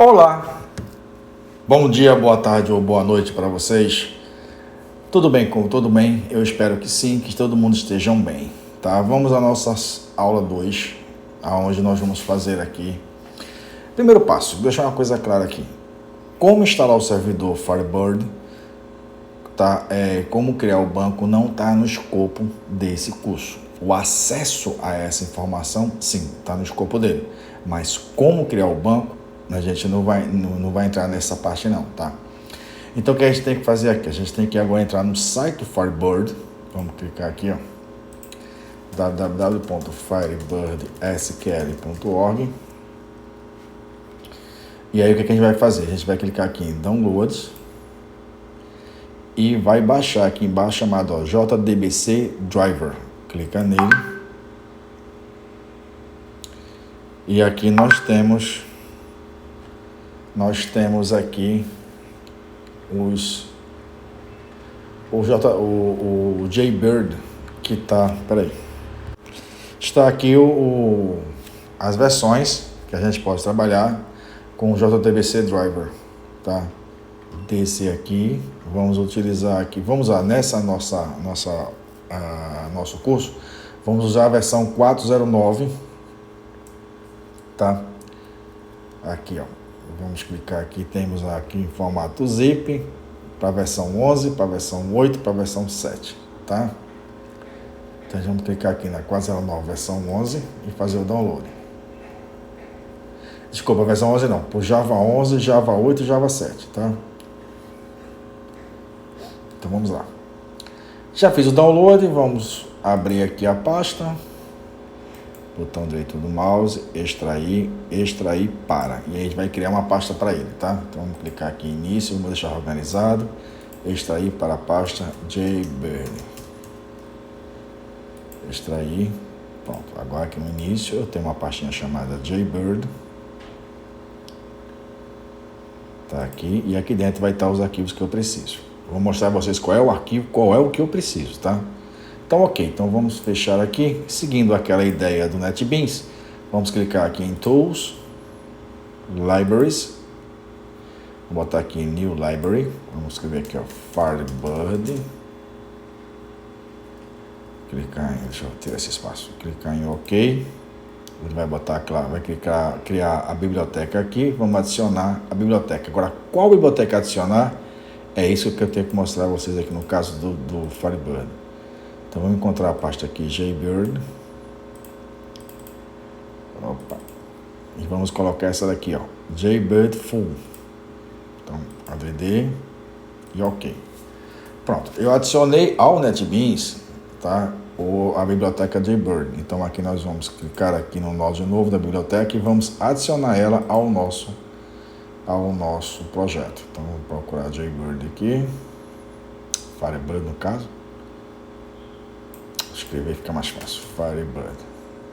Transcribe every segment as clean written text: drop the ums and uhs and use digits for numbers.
Olá, bom dia, boa tarde ou boa noite para vocês. Tudo bem com tudo bem? Eu espero que sim, que todo mundo estejam bem, tá? Vamos à nossa aula 2, aonde nós vamos fazer aqui. Primeiro passo, deixar uma coisa clara aqui. Como instalar o servidor Firebird, tá? Como criar o banco não está no escopo desse curso. O acesso a essa informação, sim, está no escopo dele. Mas como criar o banco, a gente não vai entrar nessa parte não, tá? Então o que a gente tem que fazer aqui? A gente tem que agora entrar no site do Firebird. Vamos clicar aqui, ó, www.firebirdsql.org. E aí o que a gente vai fazer? A gente vai clicar aqui em Downloads e vai baixar aqui embaixo chamado, ó, JDBC Driver. Clica nele. E aqui nós temos aqui o Jaybird que está aqui as versões que a gente pode trabalhar com o JDBC Driver, tá? Desse aqui, vamos utilizar aqui, vamos usar nessa nosso curso, vamos usar a versão 409, tá? Aqui, ó. Vamos clicar aqui, temos aqui em formato zip, para a versão 11, para a versão 8, para a versão 7, tá? Então, vamos clicar aqui na 409 versão 11 e fazer o download. Desculpa, a versão 11 não, por Java 11, Java 8 e Java 7, tá? Então, vamos lá. Já fiz o download, vamos abrir aqui a pasta. Botão direito do mouse, extrair para. E aí a gente vai criar uma pasta para ele, tá? Então vamos clicar aqui em início, vamos deixar organizado. Extrair para a pasta Jaybird. Extrair. Pronto. Agora aqui no início eu tenho uma pastinha chamada Jaybird. Tá aqui. E aqui dentro vai estar os arquivos que eu preciso. Vou mostrar a vocês qual é o arquivo, qual é o que eu preciso, tá? Então, ok, então vamos fechar aqui, seguindo aquela ideia do NetBeans, vamos clicar aqui em Tools, Libraries, vou botar aqui em New Library, vamos escrever aqui, ó, Firebird, clicar em, deixa eu tirar esse espaço, clicar em OK, ele vai botar, claro, vai criar a biblioteca aqui, vamos adicionar a biblioteca. Agora, qual biblioteca adicionar? É isso que eu tenho que mostrar a vocês aqui no caso do Firebird. Então vamos encontrar a pasta aqui, Jaybird. Opa. E vamos colocar essa daqui, ó, Jaybird Full. Então, ADD e OK. Pronto, eu adicionei ao NetBeans, tá, a biblioteca Jaybird. Então aqui nós vamos clicar aqui no nó de novo da biblioteca e vamos adicionar ela ao nosso projeto. Então vamos procurar Jaybird aqui, Firebird no caso. Escrever fica mais fácil, Firebird.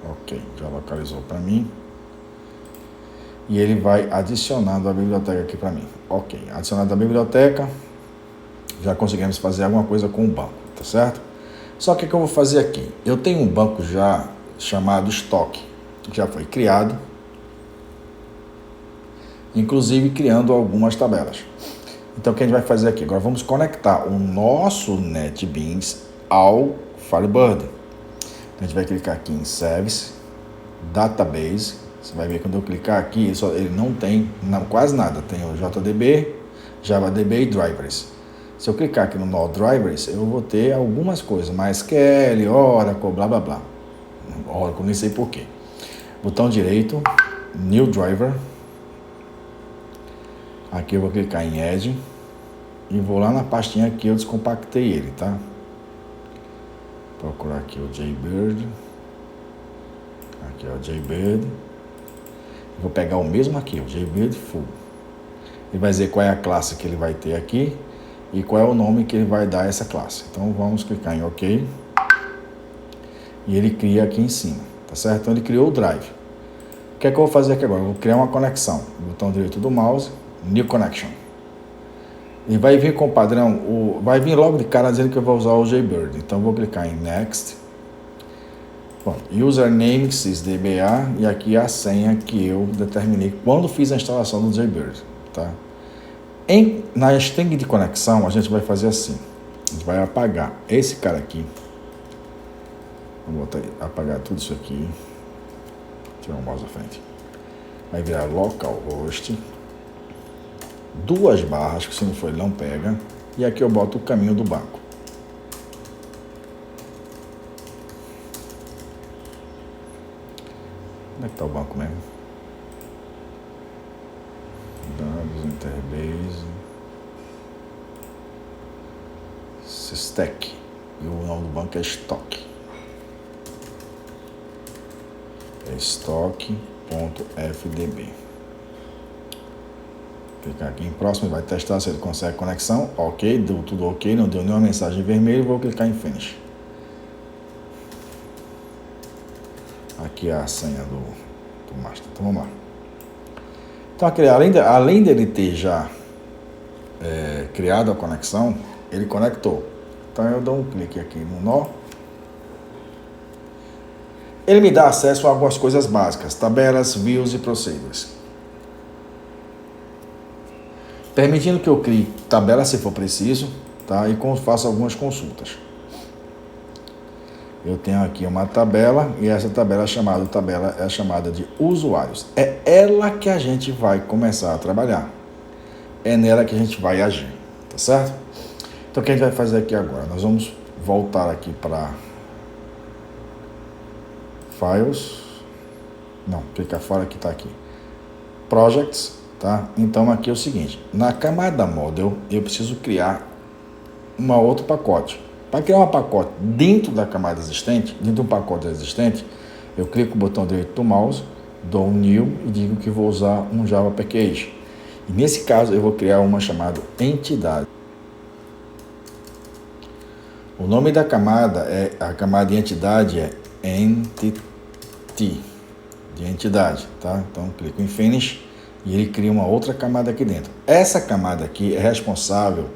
Ok, já localizou para mim. E ele vai adicionando a biblioteca aqui para mim. Ok, adicionado a biblioteca, já conseguimos fazer alguma coisa com o banco, tá certo? Só que o que eu vou fazer aqui? Eu tenho um banco já chamado Stock, que já foi criado, inclusive criando algumas tabelas. Então o que a gente vai fazer aqui? Agora vamos conectar o nosso NetBeans ao Firebird. Então a gente vai clicar aqui em Service, Database. Você vai ver quando eu clicar aqui, ele não tem quase nada. Tem o JDB, JavaDB e Drivers. Se eu clicar aqui no nó Drivers, eu vou ter algumas coisas, MySQL, Oracle, blá blá blá. Oracle, nem sei porquê. Botão direito, New Driver. Aqui eu vou clicar em Add e vou lá na pastinha que eu descompactei ele, tá? Procurar aqui o Jaybird. Aqui é o Jaybird. Vou pegar o mesmo aqui, o Jaybird Full. Ele vai dizer qual é a classe que ele vai ter aqui e qual é o nome que ele vai dar a essa classe. Então vamos clicar em OK. E ele cria aqui em cima, tá certo? Então ele criou o drive. O que é que eu vou fazer aqui agora? Eu vou criar uma conexão. Botão direito do mouse, New Connection. E vai vir com o padrão, vai vir logo de cara dizendo que eu vou usar o Jaybird. Então, vou clicar em Next. Bom, username sysdba e aqui a senha que eu determinei quando fiz a instalação do Jaybird, tá? Na string de conexão a gente vai fazer assim, a gente vai apagar esse cara aqui, vou botar aí, apagar tudo isso aqui, tirar o mouse à frente, vai virar localhost, 2 barras, que se não for ele não pega, e aqui eu boto o caminho do banco. Onde é que está o banco mesmo? Dados, Interbase, Stack, e o nome do banco é Stock. É stock.fdb. Clicar aqui em próximo, vai testar se ele consegue conexão. Ok, deu tudo ok, não deu nenhuma mensagem vermelha, vou clicar em Finish. Aqui é a senha do master. Então vamos lá. Então aqui, além dele ter já criado a conexão, ele conectou. Então eu dou um clique aqui no nó. Ele me dá acesso a algumas coisas básicas, tabelas, views e procedures. Permitindo que eu crie tabelas se for preciso, tá? E faça algumas consultas. Eu tenho aqui uma tabela e essa tabela é chamada de usuários. É ela que a gente vai começar a trabalhar. É nela que a gente vai agir, tá certo? Então o que a gente vai fazer aqui agora? Nós vamos voltar aqui para Files. Não, clica fora que está aqui. Projects, tá? Então aqui é o seguinte, na camada Model eu preciso criar um outro pacote. Para criar um pacote dentro da camada existente, dentro de um pacote existente, eu clico o botão direito do mouse, dou um New e digo que vou usar um Java Package. E nesse caso eu vou criar uma chamada entidade. O nome da camada a camada de entidade é Entity, de entidade, tá? Então clico em Finish e ele cria uma outra camada aqui dentro. Essa camada aqui é responsável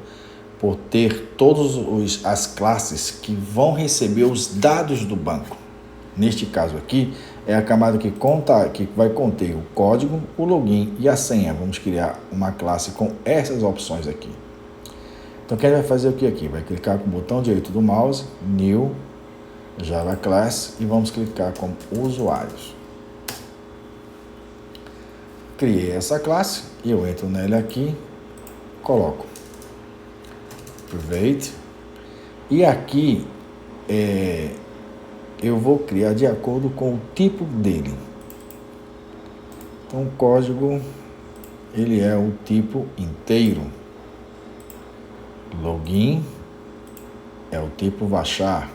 por ter todas as classes que vão receber os dados do banco. Neste caso aqui, é a camada que vai conter o código, o login e a senha. Vamos criar uma classe com essas opções aqui. Então, quem vai fazer o que aqui? Vai clicar com o botão direito do mouse, New, Java Class, e vamos clicar com usuários. Criei essa classe, e eu entro nele aqui, coloco Private, e aqui eu vou criar de acordo com o tipo dele. Então o código ele é o tipo inteiro, login é o tipo varchar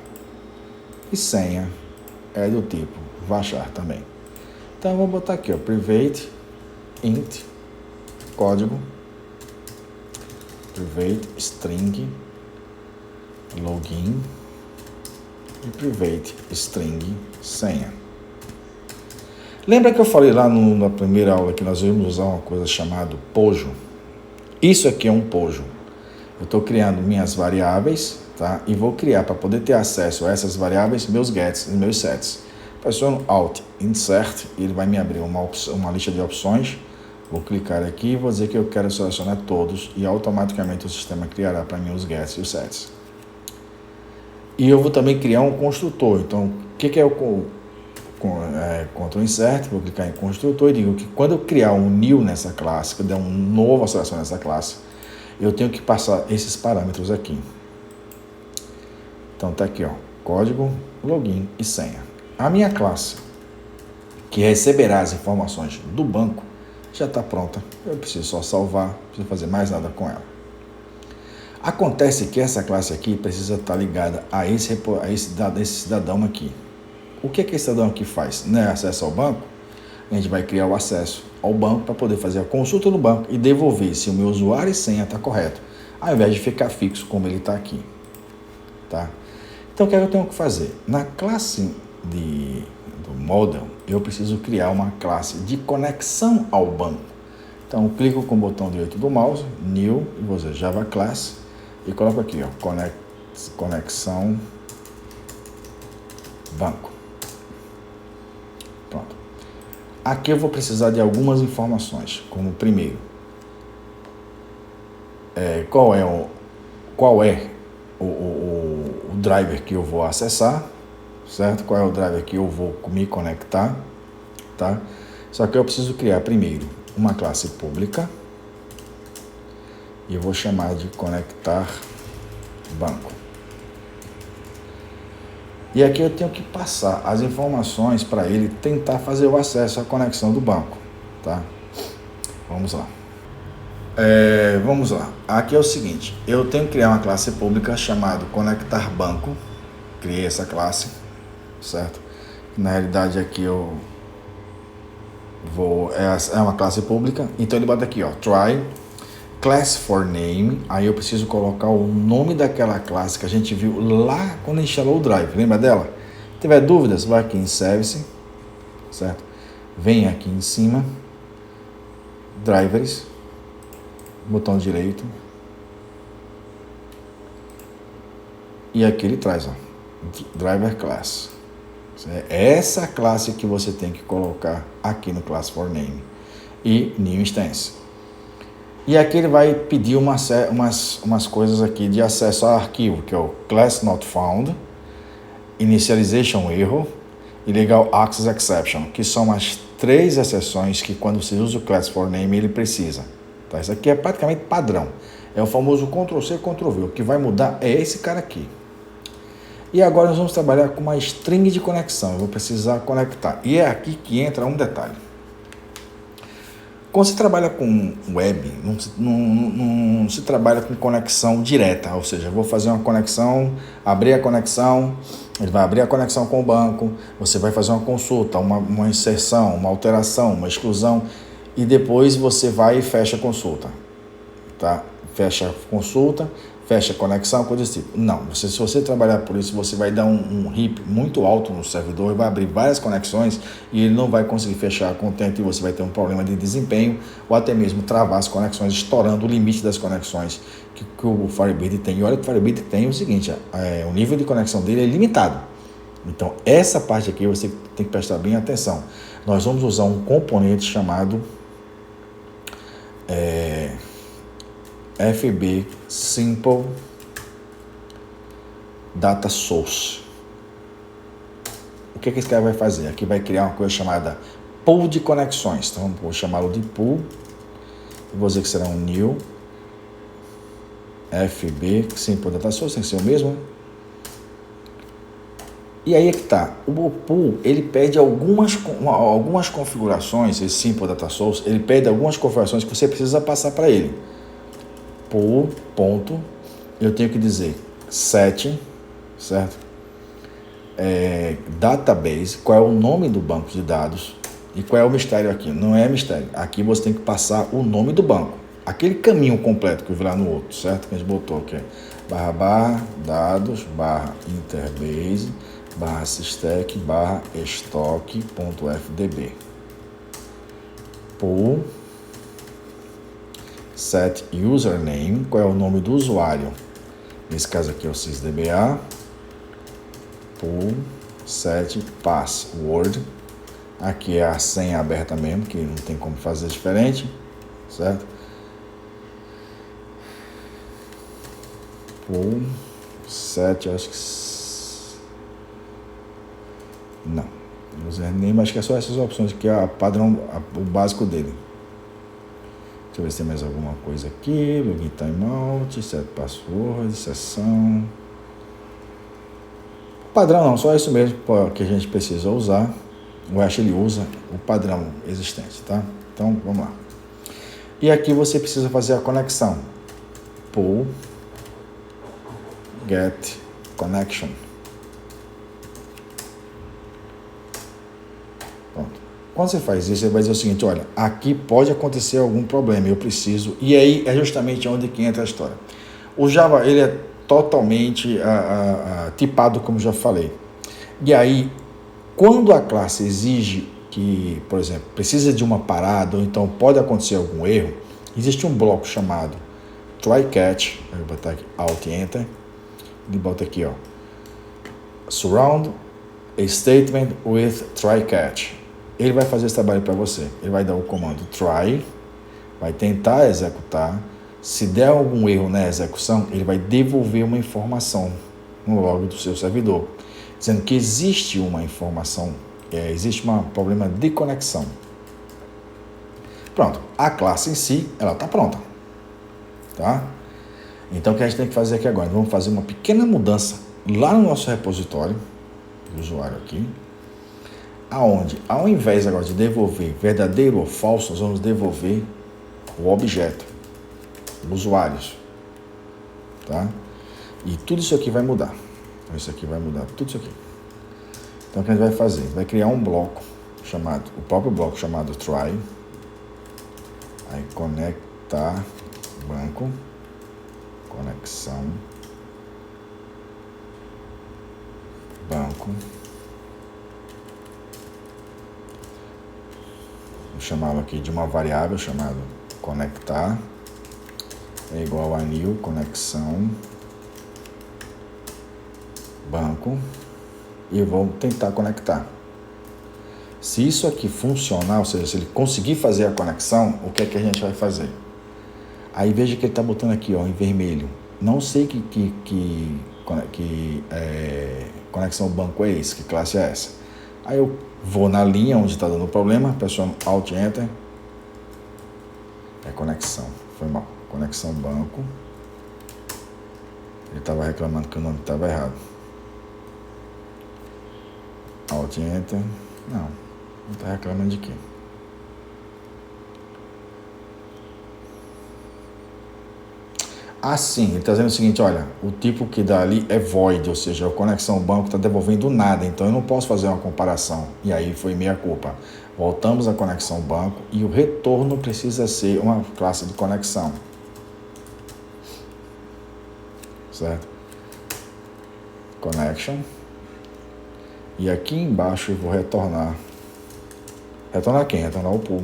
e senha é do tipo varchar também. Então eu vou botar aqui, ó, private int código private string login e private string senha. Lembra que eu falei lá na primeira aula que nós íamos usar uma coisa chamada pojo? Isso aqui é um pojo. Eu estou criando minhas variáveis, tá? E vou criar, para poder ter acesso a essas variáveis, meus gets e meus sets. Pressiono Alt Insert e ele vai me abrir uma lista de opções. Vou clicar aqui e vou dizer que eu quero selecionar todos e automaticamente o sistema criará para mim os gets e os sets. E eu vou também criar um construtor. Então, o que é o Ctrl Insert? Vou clicar em construtor e digo que quando eu criar um new nessa classe, que eu der uma nova seleção nessa classe, eu tenho que passar esses parâmetros aqui. Então, tá aqui, ó, código, login e senha. A minha classe, que receberá as informações do banco, já está pronta. Eu preciso só salvar, não preciso fazer mais nada com ela. Acontece que essa classe aqui precisa estar ligada a esse cidadão aqui. O que esse cidadão aqui faz? Não é acesso ao banco? A gente vai criar o acesso ao banco para poder fazer a consulta no banco e devolver se o meu usuário e senha está correto, ao invés de ficar fixo como ele está aqui. Tá? Então o que eu tenho que fazer? Na classe do model, eu preciso criar uma classe de conexão ao banco. Então eu clico com o botão direito do mouse, New, e vou dizer Java Class, e coloco aqui, ó, conexão banco. Aqui eu vou precisar de algumas informações, como primeiro, qual é o driver que eu vou acessar, certo? Qual é o driver que eu vou me conectar, tá? Só que eu preciso criar primeiro uma classe pública e eu vou chamar de conectar banco. E aqui eu tenho que passar as informações para ele tentar fazer o acesso à conexão do banco, tá? Vamos lá. Vamos lá. Aqui é o seguinte, eu tenho que criar uma classe pública chamada conectar banco. Criei essa classe, certo? Na realidade aqui eu vou... É uma classe pública, então ele bota aqui, ó, try class for name, aí eu preciso colocar o nome daquela classe que a gente viu lá quando instalou o Drive, lembra dela? Se tiver dúvidas, vai aqui em Service, certo? Vem aqui em cima, Drivers, botão direito, e aqui ele traz, ó, Driver Class. É essa classe que você tem que colocar aqui no Class for Name e New Instance. E aqui ele vai pedir umas coisas aqui de acesso ao arquivo, que é o Class Not Found, Initialization Error e Legal Access Exception, que são as 3 exceções que quando você usa o Class for Name ele precisa. Tá? Isso aqui é praticamente padrão. É o famoso Ctrl+C, Ctrl+V. O que vai mudar é esse cara aqui. E agora nós vamos trabalhar com uma string de conexão. Eu vou precisar conectar. E é aqui que entra um detalhe. Quando você trabalha com web, não se trabalha com conexão direta, ou seja, eu vou fazer uma conexão, abrir a conexão, ele vai abrir a conexão com o banco, você vai fazer uma consulta, uma inserção, uma alteração, uma exclusão, e depois você vai e fecha a consulta, tá? Fecha a consulta, fecha a conexão, coisa desse tipo. Não, se você trabalhar por isso, você vai dar um RIP muito alto no servidor, vai abrir várias conexões e ele não vai conseguir fechar a contento e você vai ter um problema de desempenho ou até mesmo travar as conexões, estourando o limite das conexões que o Firebird tem. E olha que o Firebird tem o seguinte, o nível de conexão dele é limitado. Então, essa parte aqui você tem que prestar bem atenção. Nós vamos usar um componente chamado FB Simple Data Source. O que esse cara vai fazer? Aqui vai criar uma coisa chamada pool de conexões. Então vou chamá-lo de pool. Vou dizer que será um new FB Simple Data Source, tem que ser o mesmo, né? E aí é que tá, o pool, ele pede algumas configurações, esse Simple Data Source, ele pede algumas configurações que você precisa passar para ele. Pool, ponto, eu tenho que dizer set, certo? Database, qual é o nome do banco de dados e qual é o mistério aqui. Não é mistério, aqui você tem que passar o nome do banco, aquele caminho completo que eu vi lá no outro, certo? Que a gente botou aqui, /dados, /interbase, /systec, /stock.fdb. Pool, set username, qual é o nome do usuário? Nesse caso aqui é o sysdba. Pool, set password. Aqui é a senha aberta mesmo, que não tem como fazer diferente, certo? Pool, set, acho que... Não. Username, acho que é só essas opções que é padrão, o básico dele. Deixa eu ver se tem mais alguma coisa aqui. Login timeout, set password, sessão. Padrão não, só isso mesmo que a gente precisa usar. O Ash ele usa o padrão existente, tá? Então, vamos lá. E aqui você precisa fazer a conexão. Pool, get, connection. Quando você faz isso, você vai dizer o seguinte, olha, aqui pode acontecer algum problema, eu preciso... E aí é justamente onde que entra a história. O Java, ele é totalmente tipado, como já falei. E aí, quando a classe exige que, por exemplo, precisa de uma parada, ou então pode acontecer algum erro, existe um bloco chamado try-catch, eu vou botar aqui, Alt e Enter, e bota aqui, ó, surround a statement with try-catch. ele vai fazer esse trabalho para você. Ele vai dar o comando try, vai tentar executar. Se der algum erro na execução, ele vai devolver uma informação no log do seu servidor, dizendo que existe uma informação, existe um problema de conexão. Pronto, a classe em si, ela está pronta, tá? Então, o que a gente tem que fazer aqui agora? Vamos fazer uma pequena mudança lá no nosso repositório do usuário aqui, aonde, ao invés agora de devolver verdadeiro ou falso, nós vamos devolver o objeto, usuários, tá? E tudo isso aqui vai mudar. Isso aqui vai mudar, tudo isso aqui. Então, o que a gente vai fazer? Vai criar um bloco chamado, o próprio bloco chamado try, aí conectar banco, conexão, banco, vou chamá-lo aqui de uma variável chamada conectar, é igual a new conexão, banco, e vou tentar conectar. Se isso aqui funcionar, ou seja, se ele conseguir fazer a conexão, o que é que a gente vai fazer? Aí veja que ele está botando aqui, ó, em vermelho. Não sei que conexão banco é esse, que classe é essa. Aí eu vou na linha onde está dando problema, pressiono Alt Enter. É conexão, foi mal. Conexão banco. Ele estava reclamando que o nome estava errado. Alt Enter. Não está reclamando de quê? Assim, ele está dizendo o seguinte, olha, o tipo que dá ali é void, ou seja, a conexão banco está devolvendo nada, então eu não posso fazer uma comparação. E aí foi minha culpa. Voltamos à conexão banco e o retorno precisa ser uma classe de conexão. Certo? Connection. E aqui embaixo eu vou retornar. Retornar quem? Retornar o pool.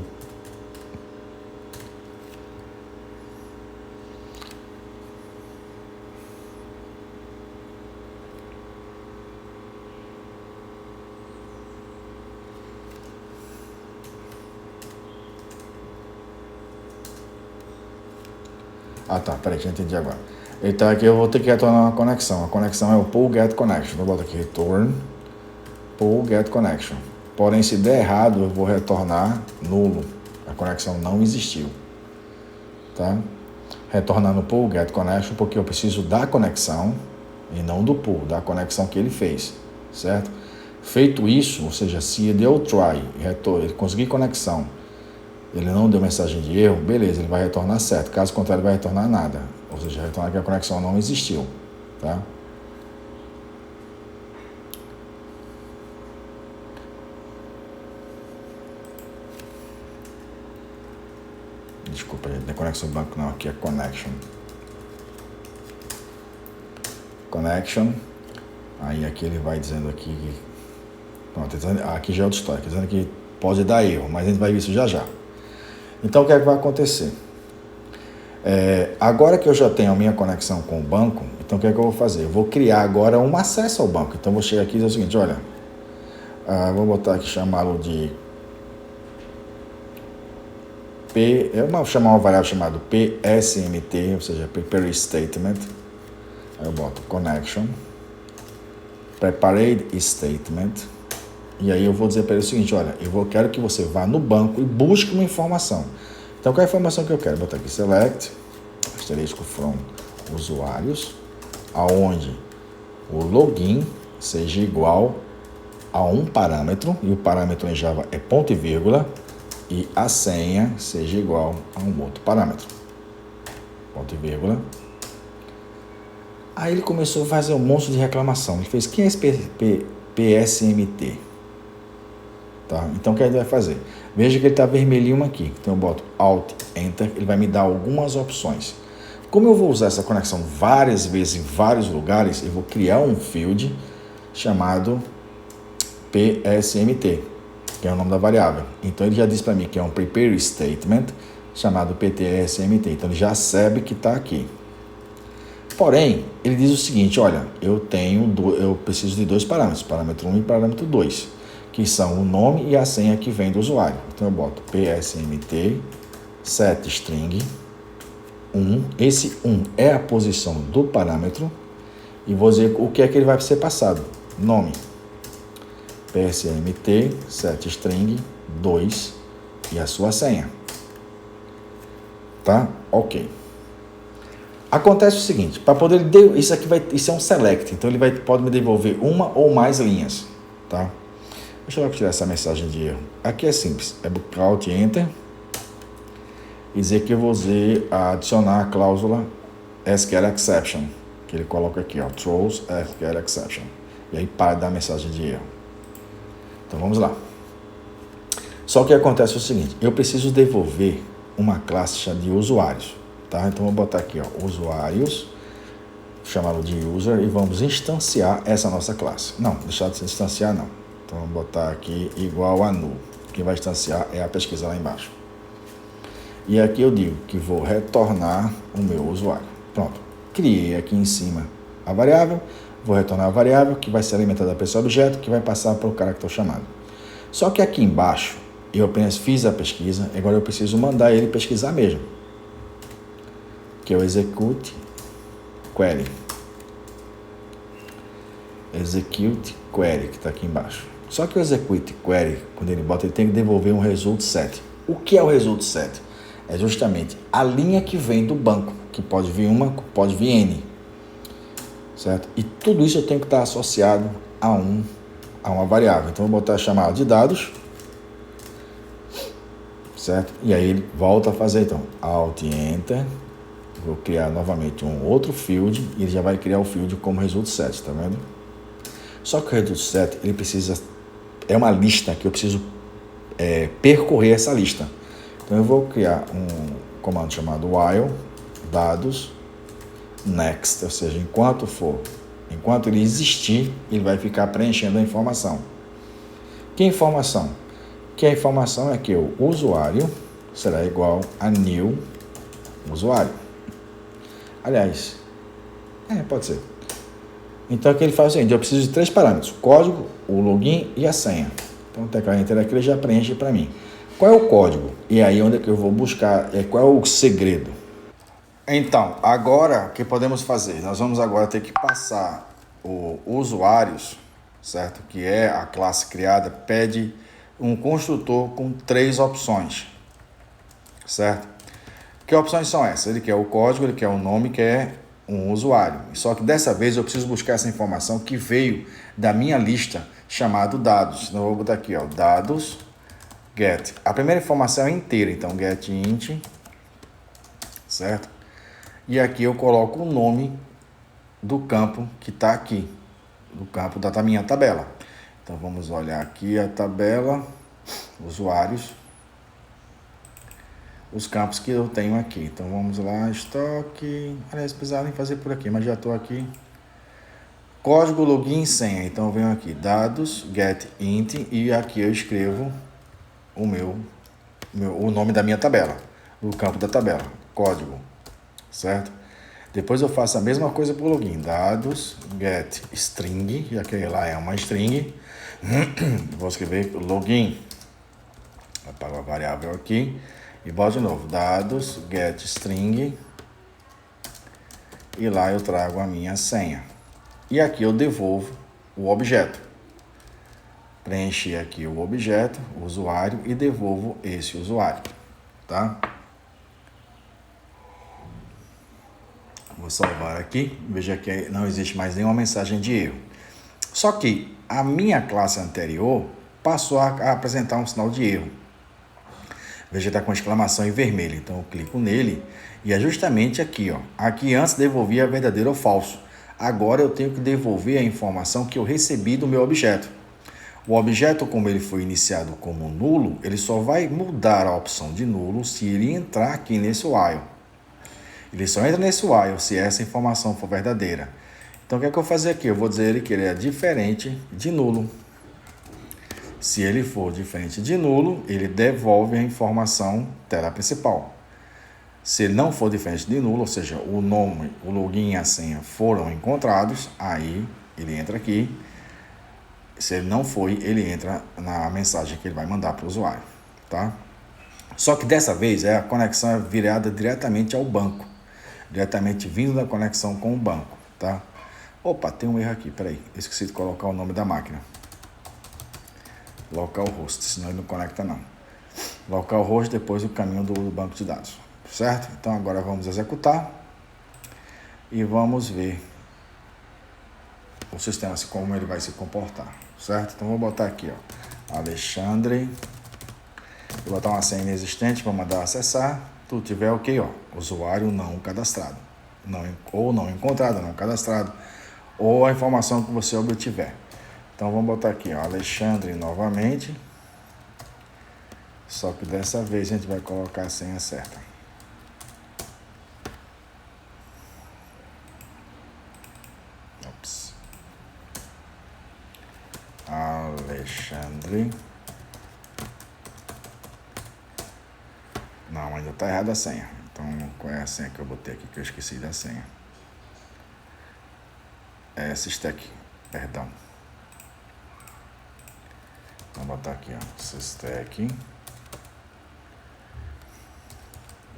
Ah, tá, peraí, já entendi agora. Então aqui eu vou ter que retornar uma conexão. A conexão é o pull get connection. Vou botar aqui return pull get connection. Porém, se der errado, eu vou retornar nulo. A conexão não existiu. Tá? Retornando pull get connection, porque eu preciso da conexão e não do pull, da conexão que ele fez. Certo? Feito isso, ou seja, se deu try, ele conseguir conexão, ele não deu mensagem de erro, beleza, ele vai retornar certo. Caso contrário, ele vai retornar nada. Ou seja, retornar que a conexão não existiu. Tá? Desculpa, gente, não é conexão banco não, aqui é connection. Connection. Aí aqui ele vai dizendo aqui. Pronto, aqui já é outra história, dizendo que pode dar erro, mas a gente vai ver isso já já. Então o que é que vai acontecer? Agora que eu já tenho a minha conexão com o banco, então o que é que eu vou fazer? Eu vou criar agora um acesso ao banco. Então eu vou chegar aqui e dizer o seguinte, olha, vou botar aqui, chamá-lo de eu vou chamar uma variável chamada PSMT, ou seja, Prepare Statement. Aí eu boto Connection, Prepared Statement, e aí eu vou dizer para ele o seguinte, olha, quero que você vá no banco e busque uma informação. Então, qual é a informação que eu quero? Vou botar aqui select, asterisco from usuários, aonde o login seja igual a um parâmetro, e o parâmetro em Java é ponto e vírgula, e a senha seja igual a um outro parâmetro, ponto e vírgula. Aí ele começou a fazer um monte de reclamação. Ele fez, quem é esse PSMT? Tá? Então, o que ele vai fazer? Veja que ele está vermelhinho aqui. Então, eu boto Alt, Enter, ele vai me dar algumas opções. Como eu vou usar essa conexão várias vezes em vários lugares, eu vou criar um field chamado PSMT, que é o nome da variável. Então, ele já disse para mim que é um Prepare Statement chamado PTSMT. Então, ele já sabe que está aqui. Porém, ele diz o seguinte, olha, eu preciso de dois parâmetros, parâmetro 1 e parâmetro 2. que são o nome e a senha que vem do usuário. Então eu boto psmt setString 1. Esse 1 é a posição do parâmetro e vou dizer o que é que ele vai ser passado. Nome psmt setString 2 e a sua senha. Tá? Ok. Acontece o seguinte, para poder isso é um select, então ele pode me devolver uma ou mais linhas, tá? Deixa eu tirar essa mensagem de erro. Aqui é simples, é botar Alt Enter e dizer que eu vou adicionar a cláusula SQL exception, que ele coloca aqui, ó, throws SQL exception. E aí para dar a mensagem de erro. Então vamos lá. Só que acontece o seguinte, eu preciso devolver uma classe de usuários, tá? Então vou botar aqui, ó, usuários, chamá-lo de user e vamos instanciar essa nossa classe. Não, deixar de instanciar não. Então vamos botar aqui igual a null. Quem vai instanciar é a pesquisa lá embaixo. E aqui eu digo que vou retornar o meu usuário. Pronto. Criei aqui em cima a variável, vou retornar a variável que vai ser alimentada por esse objeto que vai passar para o cara que estou chamando. Só que aqui embaixo eu apenas fiz a pesquisa, agora eu preciso mandar ele pesquisar mesmo. Que é o execute query. Execute query, que está aqui embaixo. Só que o execute query, quando ele bota, ele tem que devolver um result set. O que é o result set? É justamente a linha que vem do banco, que pode vir uma, pode vir N. Certo? E tudo isso eu tenho que estar associado a uma variável. Então, eu vou botar a chamada de dados. Certo? E aí ele volta a fazer, então, Alt Enter. Vou criar novamente um outro field e ele já vai criar o field como result set, tá vendo? Só que o result set, ele precisa, é uma lista que eu preciso percorrer essa lista. Então eu vou criar um comando chamado while dados next, ou seja, enquanto ele existir, ele vai ficar preenchendo a informação. Que informação? Que a informação é que o usuário será igual a new usuário. Aliás, pode ser. Então aqui ele faz o seguinte, eu preciso de 3 parâmetros, o código, o login e a senha. Então o teclado enter aqui ele já preenche para mim. Qual é o código? E aí onde é que eu vou buscar, qual é o segredo? Então, agora o que podemos fazer? Nós vamos agora ter que passar o usuários, certo? Que é a classe criada, pede um construtor com 3 opções, certo? Que opções são essas? Ele quer o código, ele quer o nome, quer um usuário. Só que dessa vez eu preciso buscar essa informação que veio da minha lista chamado dados. Então eu vou botar aqui, ó, dados, get. A primeira informação é inteira, então get int, certo? E aqui eu coloco o nome do campo que está aqui, do campo da minha tabela. Então vamos olhar aqui a tabela, usuários, os campos que eu tenho aqui. Então vamos lá, estoque, aliás, precisava nem fazer por aqui, mas já estou aqui. Código, login, senha. Então eu venho aqui, dados, get int, e aqui eu escrevo o nome da minha tabela, o campo da tabela, código, certo? Depois eu faço a mesma coisa para o login, dados, get string, já que lá é uma string, vou escrever login, apago a variável aqui, e boto de novo, dados, get string, e lá eu trago a minha senha. E aqui eu devolvo o objeto. Preenchi aqui o objeto, o usuário, e devolvo esse usuário, tá? Vou salvar aqui, veja que não existe mais nenhuma mensagem de erro. Só que a minha classe anterior passou a apresentar um sinal de erro. Veja, está com exclamação em vermelho, então eu clico nele e é justamente aqui, ó. Aqui antes devolvia verdadeiro ou falso. Agora eu tenho que devolver a informação que eu recebi do meu objeto. O objeto, como ele foi iniciado como nulo, ele só vai mudar a opção de nulo se ele entrar aqui nesse while. Ele só entra nesse while se essa informação for verdadeira. Então o que é que eu vou fazer aqui? Eu vou dizer que ele é diferente de nulo. Se ele for diferente de nulo, ele devolve a informação tela principal. Se ele não for diferente de nulo, ou seja, o nome, o login e a senha foram encontrados, aí ele entra aqui. Se ele não foi, ele entra na mensagem que ele vai mandar para o usuário, tá? Só que dessa vez a conexão é virada diretamente ao banco, diretamente vindo da conexão com o banco, tá? Opa, tem um erro aqui, peraí, esqueci de colocar o nome da máquina. Localhost, senão ele não conecta não. Localhost, depois o caminho do banco de dados, certo? Então agora vamos executar e vamos ver o sistema, como ele vai se comportar, certo? Então vou botar aqui, ó, Alexandre, vou botar uma senha inexistente para mandar acessar, tudo tiver ok, ó, usuário não cadastrado, ou não encontrado, não cadastrado, ou a informação que você obtiver. Então vamos botar aqui, ó, Alexandre novamente, só que dessa vez a gente vai colocar a senha certa. Ops. Alexandre. Não, ainda tá errada a senha. Então, qual é a senha que eu botei aqui que eu esqueci da senha? É Systec, perdão. Vou botar aqui, ó, Systec.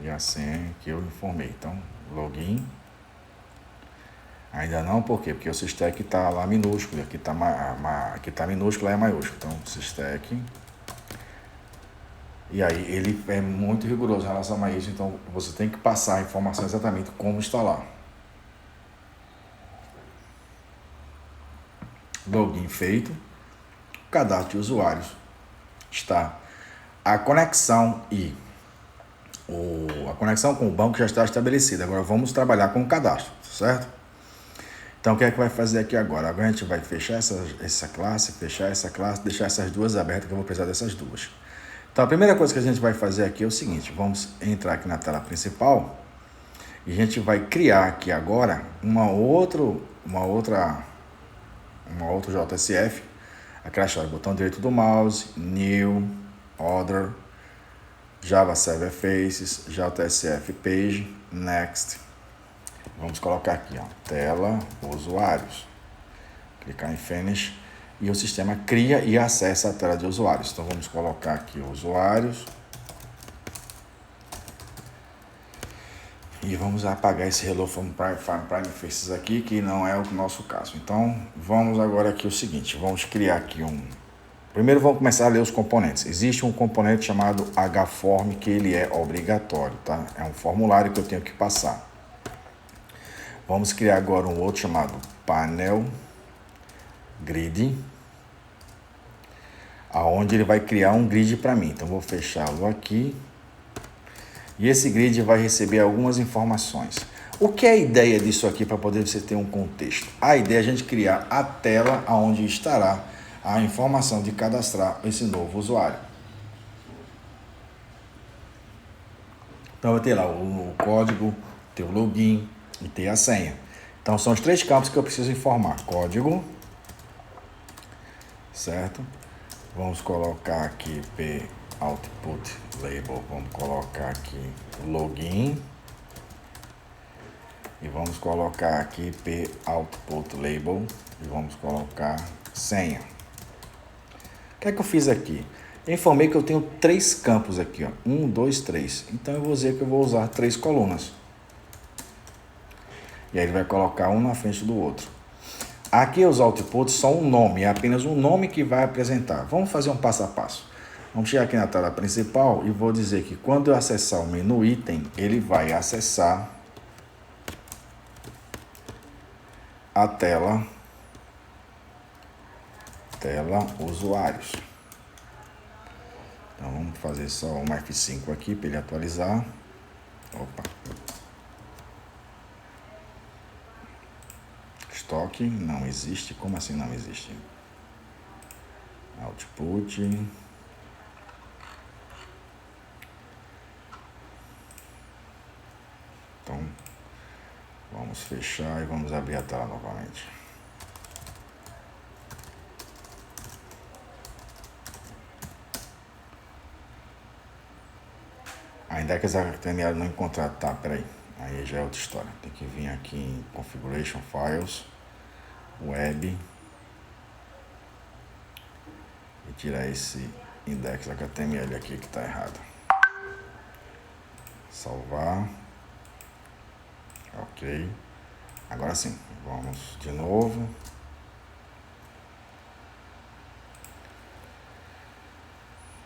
E a senha que eu informei. Então, login. Ainda não, por quê? Porque o Systec está lá minúsculo, aqui está minúsculo, lá é maiúsculo. Então, Systec. E aí, ele é muito rigoroso em relação a isso, então você tem que passar a informação exatamente como instalar. Login feito. Cadastro de usuários. Está a conexão a conexão com o banco já está estabelecida. Agora vamos trabalhar com o cadastro, certo? Então o que é que vai fazer aqui agora? Agora a gente vai fechar essa classe, deixar essas duas abertas, que eu vou precisar dessas duas. Então a primeira coisa que a gente vai fazer aqui é o seguinte, vamos entrar aqui na tela principal e a gente vai criar aqui agora uma outra JSF, aquela chave, botão direito do mouse, New, Other, Java Server Faces, JSF Page, Next. Vamos colocar aqui, ó, tela, usuários. Clicar em Finish e o sistema cria e acessa a tela de usuários. Então vamos colocar aqui usuários. E vamos apagar esse Hello from Prime Faces aqui, que não é o nosso caso. Então vamos agora aqui o seguinte, vamos criar aqui Primeiro vamos começar a ler os componentes. Existe um componente chamado HForm, que ele é obrigatório, tá? É um formulário que eu tenho que passar. Vamos criar agora um outro chamado Panel Grid, aonde ele vai criar um grid para mim. Então vou fechá-lo aqui. E esse grid vai receber algumas informações. O que é a ideia disso aqui para poder você ter um contexto? A ideia é a gente criar a tela onde estará a informação de cadastrar esse novo usuário. Então vai ter lá o código, ter o login e ter a senha. Então são os três campos que eu preciso informar. Código, certo? Vamos colocar aqui output label, vamos colocar aqui login e vamos colocar aqui output label e vamos colocar senha. O que é que eu fiz aqui? Eu informei que eu tenho três campos aqui, ó, 1, 2, 3. Então eu vou dizer que eu vou usar 3 colunas. E aí ele vai colocar um na frente do outro. Aqui os outputs são um nome, é apenas um nome que vai apresentar. Vamos fazer um passo a passo. Vamos chegar aqui na tela principal e vou dizer que quando eu acessar o menu item, ele vai acessar a tela usuários. Então vamos fazer só um F5 aqui para ele atualizar. Opa. Estoque não existe. Como assim não existe? Output. Então vamos fechar e vamos abrir a tela novamente. Ainda que essa HTML não encontrar, tá, peraí, aí já é outra história. Tem que vir aqui em Configuration Files, Web. tirar esse index.html aqui que está errado. Salvar. Ok. Agora sim, vamos de novo.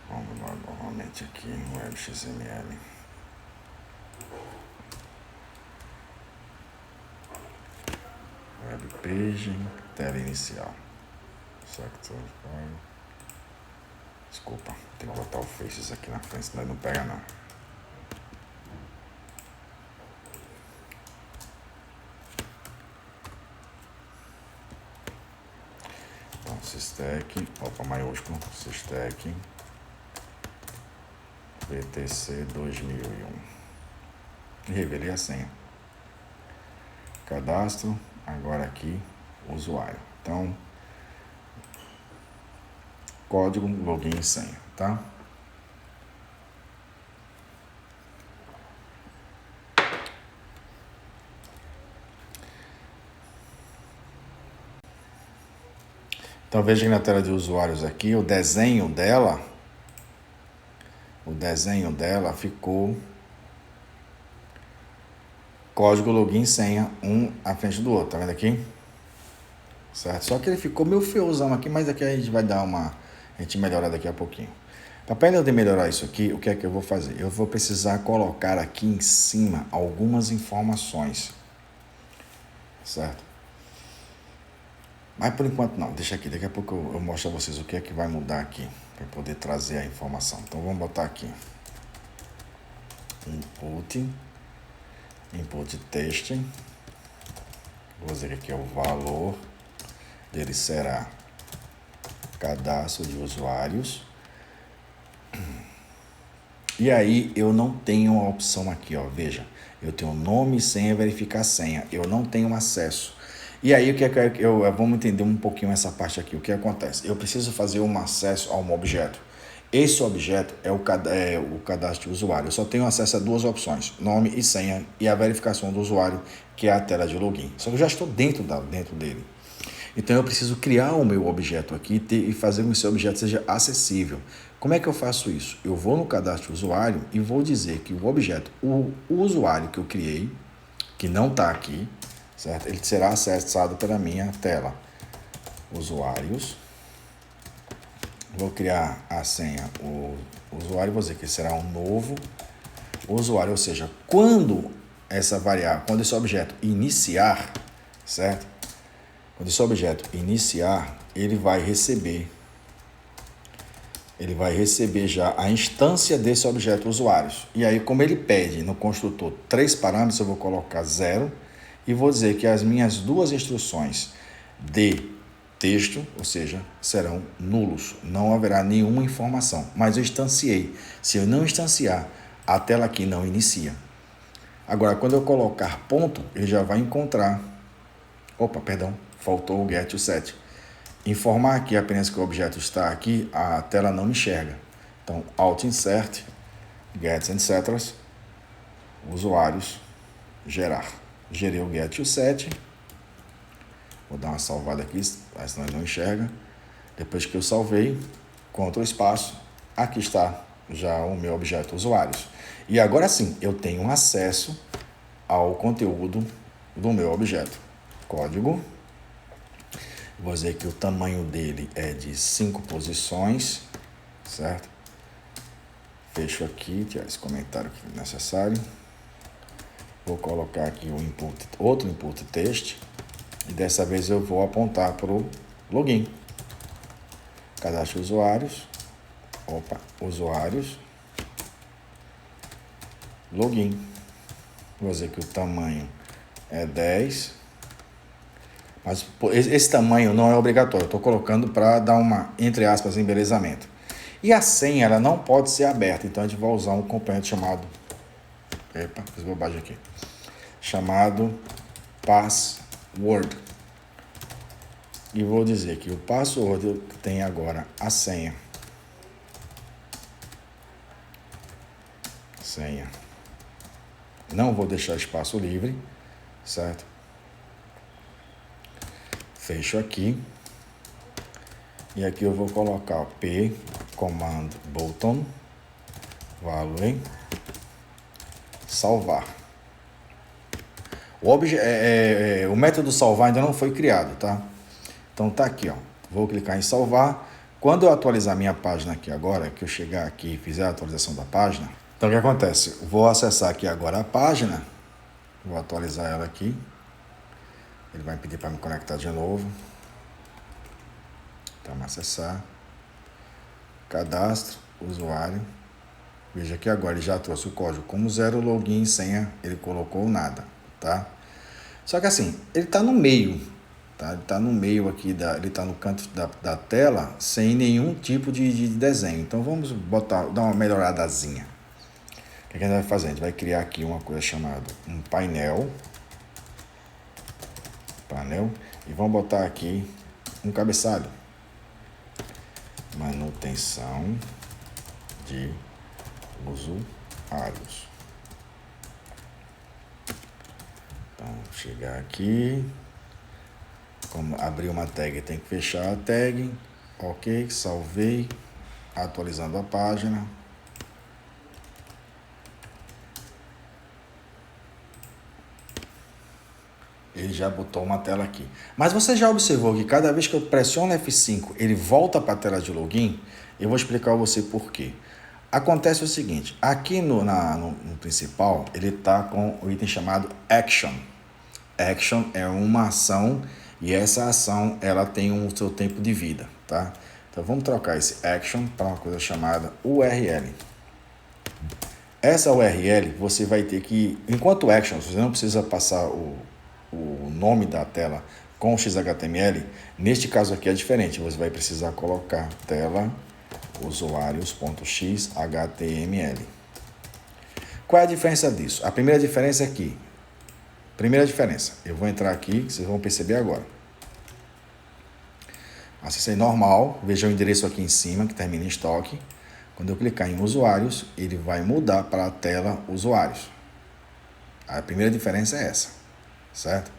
Vamos lá novamente aqui no web.xml. Web page, tela inicial. Desculpa, tem que botar o Faces aqui na frente, senão ele não pega não. Então, Systec, maiúsculo, Systec, BTC 2001. Revelei a senha. Cadastro, agora aqui, usuário. Então, código, login e senha, tá? Então veja que na tela de usuários aqui, o desenho dela ficou código, login e senha, um à frente do outro, tá vendo aqui? Certo? Só que ele ficou meio feiozão aqui, mas aqui a gente vai dar a gente melhora daqui a pouquinho. Para eu melhorar isso aqui, o que é que eu vou fazer? Eu vou precisar colocar aqui em cima algumas informações, certo? Mas por enquanto não, deixa aqui, daqui a pouco eu mostro a vocês o que é que vai mudar aqui, para poder trazer a informação. Então vamos botar aqui, input text, vou dizer que aqui é o valor dele será cadastro de usuários. E aí eu não tenho a opção aqui, ó, veja, eu tenho nome, senha, verificar senha, eu não tenho acesso. E aí o que é que vamos entender um pouquinho essa parte aqui, o que acontece? Eu preciso fazer um acesso a um objeto. Esse objeto é o cadastro de usuário. Eu só tenho acesso a duas opções, nome e senha, e a verificação do usuário, que é a tela de login. Só que eu já estou dentro dele. Então eu preciso criar o meu objeto aqui e fazer com que esse objeto seja acessível. Como é que eu faço isso? Eu vou no cadastro usuário e vou dizer que o objeto, o usuário que eu criei, que não está aqui, certo? Ele será acessado pela minha tela. Usuários. Vou criar a senha, o usuário, vou dizer que será um novo usuário, ou seja, quando esse objeto iniciar, certo? Quando esse objeto iniciar, ele vai receber já a instância desse objeto usuários. E aí, como ele pede no construtor 3 parâmetros, eu vou colocar 0 e vou dizer que as minhas duas instruções de texto, ou seja, serão nulos. Não haverá nenhuma informação, mas eu instanciei. Se eu não instanciar, a tela aqui não inicia. Agora, quando eu colocar ponto, ele já vai encontrar... faltou o get7. Informar aqui apenas que o objeto está aqui, a tela não enxerga. Então, Alt Insert, Get etc. Usuários, gerar. Gerei o get7. Vou dar uma salvada aqui, senão ele não enxerga. Depois que eu salvei, Ctrl espaço, aqui está já o meu objeto usuários. E agora sim, eu tenho acesso ao conteúdo do meu objeto. Código. Vou dizer que o tamanho dele é de 5 posições, certo? Fecho aqui, tirar esse comentário que é necessário. Vou colocar aqui outro input text. E dessa vez eu vou apontar para o login. Cadastro usuários. Usuários. Login. Vou dizer que o tamanho é 10. Mas esse tamanho não é obrigatório. Estou colocando para dar uma, entre aspas, embelezamento. E a senha, ela não pode ser aberta. Então, a gente vai usar um componente chamado... fiz bobagem aqui. Chamado password. E vou dizer que o password tem agora a senha. Senha. Não vou deixar espaço livre, certo? Fecho aqui. E aqui eu vou colocar p command button value salvar. O método salvar ainda não foi criado, tá? Então tá aqui, ó. Vou clicar em salvar. Quando eu atualizar minha página aqui agora, que eu chegar aqui e fizer a atualização da página, então o que acontece? Vou acessar aqui agora a página, vou atualizar ela aqui. Ele vai pedir para me conectar de novo. Então, acessar, cadastro, usuário. Veja que agora ele já trouxe o código como 0, login, senha, ele colocou nada, tá? Só que assim, ele está no meio, tá? Ele está no meio aqui, ele está no canto da tela, sem nenhum tipo de desenho. Então vamos dar uma melhoradazinha. O que a gente vai fazer? A gente vai criar aqui uma coisa chamada um painel, e vamos botar aqui um cabeçalho. Manutenção de usuários. Então, chegar aqui, como abrir uma tag, tem que fechar a tag. Ok, salvei, atualizando a página. Ele já botou uma tela aqui. Mas você já observou que cada vez que eu pressiono F5, ele volta para a tela de login? Eu vou explicar a você por quê. Acontece o seguinte, aqui no principal, ele está com o item chamado Action. Action é uma ação e essa ação ela tem o seu tempo de vida, tá? Então vamos trocar esse Action para uma coisa chamada URL. Essa URL você vai ter que, enquanto Action, você não precisa passar o nome da tela com XHTML, neste caso aqui é diferente, você vai precisar colocar tela usuários.xhtml. Qual é a diferença disso? A primeira diferença é aqui. Eu vou entrar aqui, vocês vão perceber agora. Acessei normal, veja o endereço aqui em cima, que termina em estoque. Quando eu clicar em usuários, ele vai mudar para a tela usuários. A primeira diferença é essa, certo?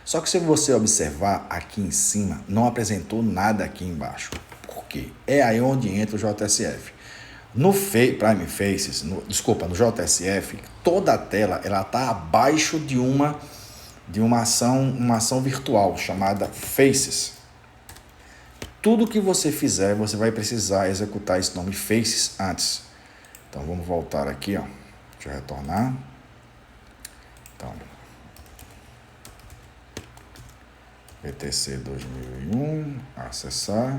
Só que se você observar aqui em cima, não apresentou nada aqui embaixo. Por quê? É aí onde entra o JSF. No Prime Faces, no JSF, toda a tela ela está abaixo de uma ação virtual chamada Faces. Tudo que você fizer, você vai precisar executar esse nome Faces antes. Então vamos voltar aqui, ó. Deixa eu retornar. Então, VTC 2001, acessar,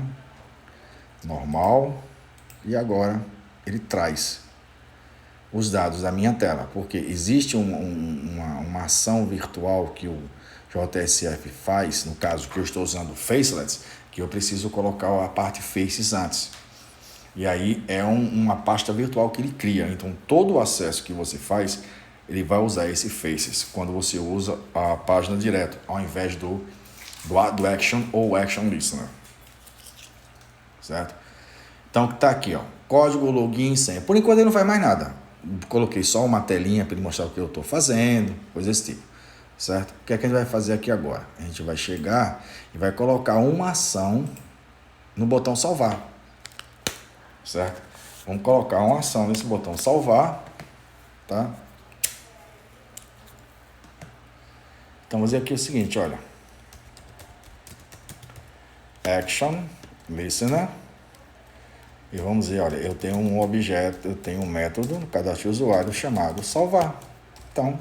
normal, e agora ele traz os dados da minha tela, porque existe uma ação virtual que o JSF faz, no caso que eu estou usando Facelets, que eu preciso colocar a parte Faces antes. E aí é uma pasta virtual que ele cria, então todo o acesso que você faz, ele vai usar esse Faces, quando você usa a página direto, ao invés do Action ou Action Listener, certo? Então tá aqui, ó, código, login, senha. Por enquanto ele não faz mais nada. Coloquei só uma telinha para ele mostrar o que eu estou fazendo, coisa desse tipo, certo? O que é que a gente vai fazer aqui agora? A gente vai chegar e vai colocar uma ação no botão salvar, certo? Vamos colocar uma ação nesse botão salvar, tá? Então vamos dizer aqui o seguinte, olha. Action Listener. E vamos dizer, olha, eu tenho um objeto, eu tenho um método no cadastro de usuário chamado salvar. Então,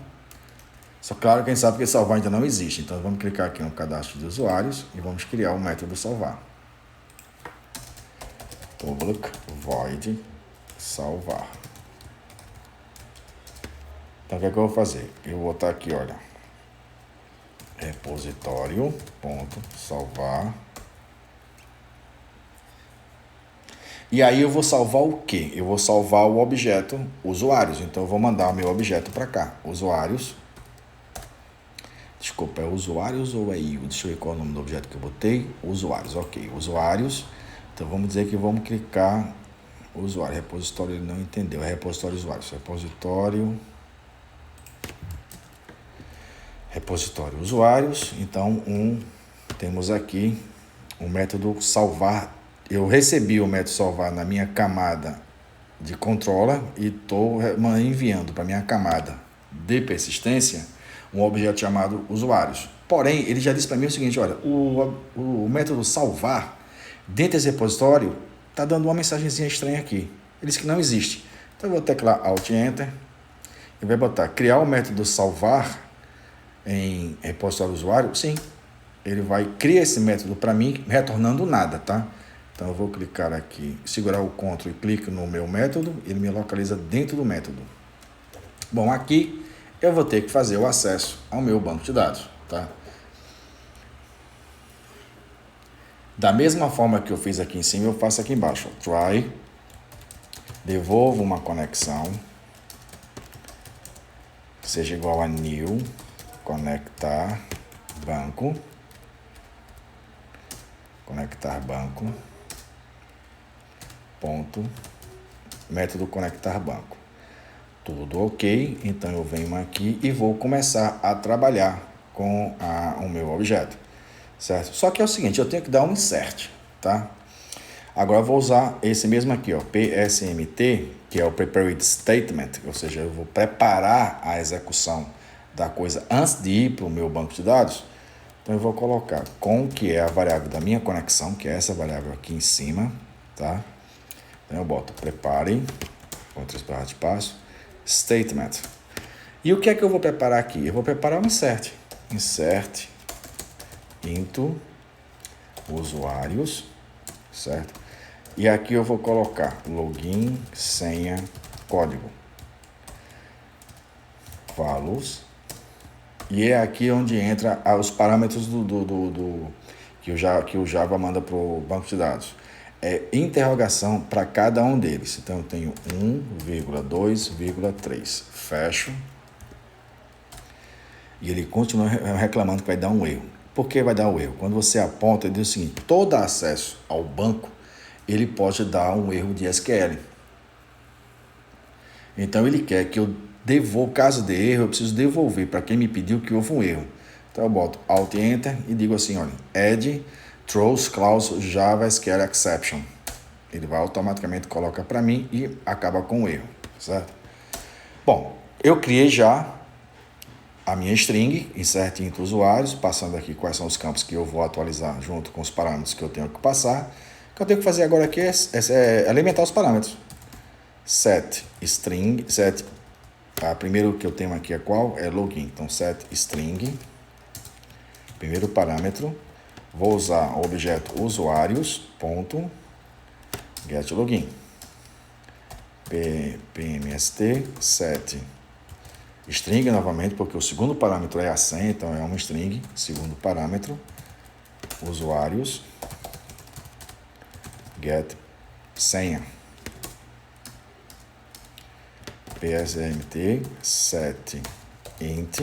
só claro que a gente sabe que salvar ainda não existe. Então, vamos clicar aqui no cadastro de usuários e vamos criar o método salvar. Public void salvar. Então, o que é que eu vou fazer? Eu vou botar aqui, olha, repositório.salvar. E aí eu vou salvar o quê? Eu vou salvar o objeto usuários. Então eu vou mandar o meu objeto para cá. Usuários. Desculpa, é usuários ou é IO? Deixa eu ver qual é o nome do objeto que eu botei. Usuários, ok. Usuários. Então vamos dizer que vamos clicar usuário. Repositório ele não entendeu. É repositório usuários. Repositório usuários. Então temos aqui o método salvar. eu recebi o método salvar na minha camada de controller e estou enviando para minha camada de persistência um objeto chamado usuários. Porém, ele já disse para mim o seguinte, olha, o método salvar dentro desse repositório está dando uma mensagenzinha estranha aqui. Ele disse que não existe. Então eu vou teclar Alt Enter e vai botar criar o método salvar em repositório usuário. Sim, ele vai criar esse método para mim, retornando nada, tá? Então eu vou clicar aqui, segurar o Ctrl e clico no meu método, ele me localiza dentro do método. Bom, aqui eu vou ter que fazer o acesso ao meu banco de dados, tá? Da mesma forma que eu fiz aqui em cima, eu faço aqui embaixo. Try, devolvo uma conexão, seja igual a new, conectar banco, ponto, método conectar banco. Tudo ok, então eu venho aqui e vou começar a trabalhar com o meu objeto, certo? Só que é o seguinte, eu tenho que dar um insert, tá? Agora eu vou usar esse mesmo aqui, ó, PSMT, que é o Prepared Statement, ou seja, eu vou preparar a execução da coisa antes de ir para o meu banco de dados. Então eu vou colocar com, que é a variável da minha conexão, que é essa variável aqui em cima, tá? Então eu boto prepare, com 3 barras de passo, statement. E o que é que eu vou preparar aqui? Eu vou preparar um insert. Insert into usuários, certo? E aqui eu vou colocar login, senha, código. Values. E é aqui onde entra os parâmetros que o Java manda para o banco de dados. É interrogação para cada um deles. Então, eu tenho 1,2,3. Fecho. E ele continua reclamando que vai dar um erro. Por que vai dar um erro? Quando você aponta, ele diz o seguinte, todo acesso ao banco, ele pode dar um erro de SQL. Então, ele quer que eu devolva, caso de erro, eu preciso devolver para quem me pediu que houve um erro. Então, eu boto Alt Enter e digo assim, olha, add throws clause Java SQL exception. Ele vai automaticamente colocar para mim e acaba com o erro, certo? Bom, eu criei já a minha string, insert into usuários, passando aqui quais são os campos que eu vou atualizar junto com os parâmetros que eu tenho que passar. O que eu tenho que fazer agora aqui é alimentar os parâmetros. Set string, primeiro que eu tenho aqui é qual? É login. Então, set string, primeiro parâmetro, vou usar o objeto usuários, ponto, get login. PMST, set string novamente, porque o segundo parâmetro é a senha, então é uma string, segundo parâmetro, usuários, get senha. PSMT, set int,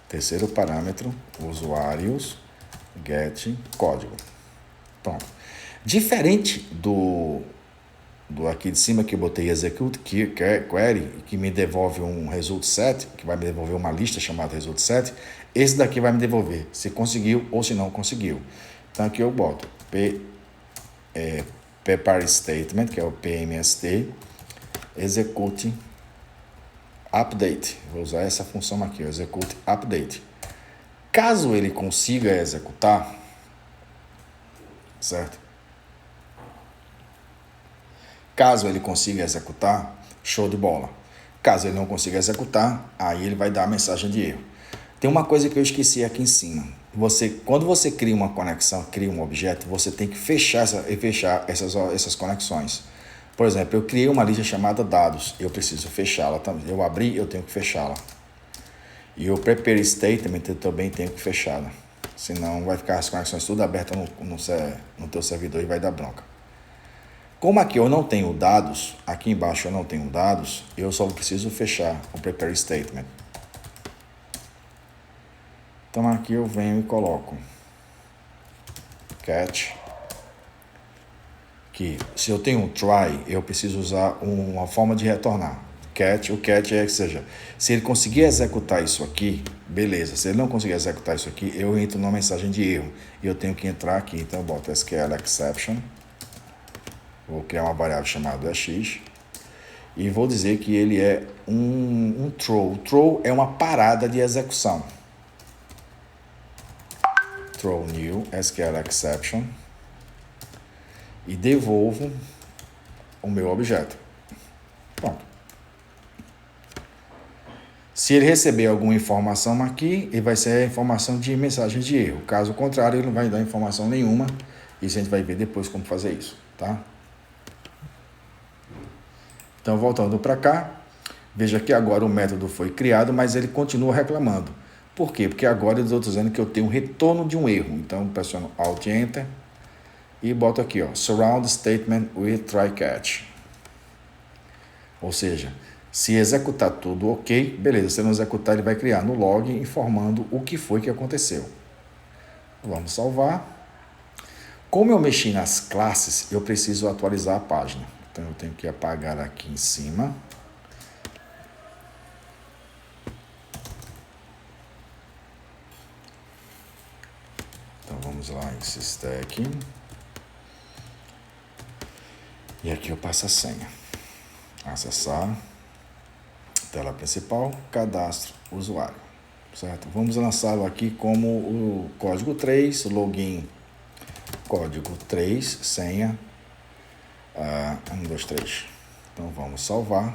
terceiro parâmetro, usuários, get código. Pronto. Diferente do aqui de cima que eu botei execute query, que me devolve um result set, que vai me devolver uma lista chamada result set, esse daqui vai me devolver se conseguiu ou se não conseguiu. Então aqui eu boto prepare statement, que é o PMST, execute update. Vou usar essa função aqui, execute update. Caso ele consiga executar, certo? Caso ele consiga executar, show de bola. Caso ele não consiga executar, aí ele vai dar a mensagem de erro. Tem uma coisa que eu esqueci aqui em cima. Quando você cria uma conexão, cria um objeto, você tem que fechar essas conexões. Por exemplo, eu criei uma lista chamada dados, eu preciso fechá-la também. Eu abri, eu tenho que fechá-la. E o prepare statement eu também tenho que fechá-la. Senão vai ficar as conexões tudo abertas no teu servidor e vai dar bronca. Como aqui eu não tenho dados, aqui embaixo eu não tenho dados, eu só preciso fechar o prepare statement. Então aqui eu venho e coloco catch, que se eu tenho um try, eu preciso usar uma forma de retornar. catch, o catch é que seja, se ele conseguir executar isso aqui, beleza. Se ele não conseguir executar isso aqui, eu entro numa mensagem de erro e eu tenho que entrar aqui. Então eu boto SQL exception, vou criar uma variável chamada x e vou dizer que ele é um throw. Throw é uma parada de execução. Throw new SQL exception e devolvo o meu objeto. Pronto. Se ele receber alguma informação aqui, ele vai ser a informação de mensagem de erro. Caso contrário, ele não vai dar informação nenhuma. Isso a gente vai ver depois como fazer isso, tá? Então, voltando para cá, veja que agora o método foi criado, mas ele continua reclamando. Por quê? Porque agora eu estou dizendo que eu tenho um retorno de um erro. Então, pressiono Alt Enter e boto aqui, ó, surround statement with try catch. Ou seja, se executar tudo ok, beleza. Se não executar, ele vai criar no log informando o que foi que aconteceu. Vamos salvar. Como eu mexi nas classes, eu preciso atualizar a página. Então eu tenho que apagar aqui em cima. Então vamos lá em Stack. E aqui eu passo a senha. Acessar. Tela principal, cadastro, usuário. Certo? Vamos lançá-lo aqui como o código 3, login, código 3, senha, 1, 2, 3. Então vamos salvar.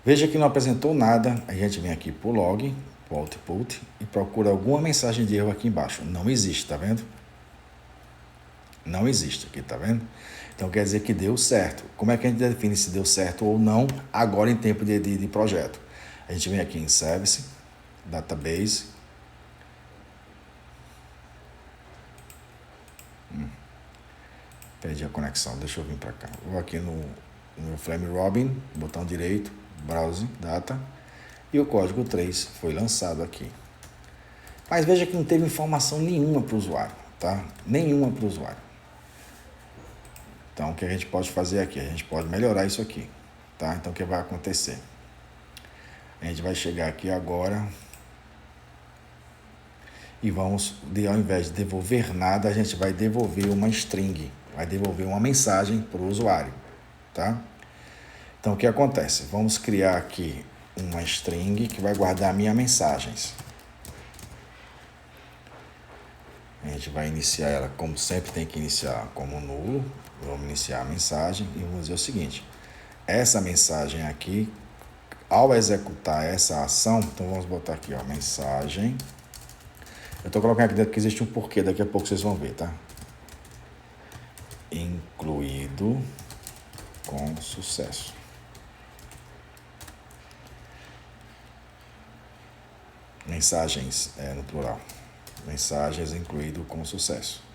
Veja que não apresentou nada. A gente vem aqui para o log, para o output e procura alguma mensagem de erro aqui embaixo. Não existe, tá vendo? Não existe aqui, tá vendo? Então quer dizer que deu certo. Como é que a gente define se deu certo ou não agora em tempo de projeto? A gente vem aqui em Service, Database. Perdi a conexão, deixa eu vir para cá. Vou aqui no Flame Robin, botão direito, Browse, Data. E o código 3 foi lançado aqui. Mas veja que não teve informação nenhuma para o usuário, tá? Nenhuma para o usuário. Então, o que a gente pode fazer aqui? A gente pode melhorar isso aqui, tá? Então, o que vai acontecer? A gente vai chegar aqui agora e vamos, ao invés de devolver nada, a gente vai devolver uma string, vai devolver uma mensagem para o usuário, tá? Então, o que acontece? Vamos criar aqui uma string que vai guardar minhas mensagens. A gente vai iniciar ela, como sempre tem que iniciar como nulo. Vamos iniciar a mensagem e vamos dizer o seguinte. Essa mensagem aqui, ao executar essa ação, então vamos botar aqui, ó, mensagem. Eu estou colocando aqui dentro que existe um porquê, daqui a pouco vocês vão ver, tá? Incluído com sucesso. Mensagens, no plural. Mensagens incluído com sucesso.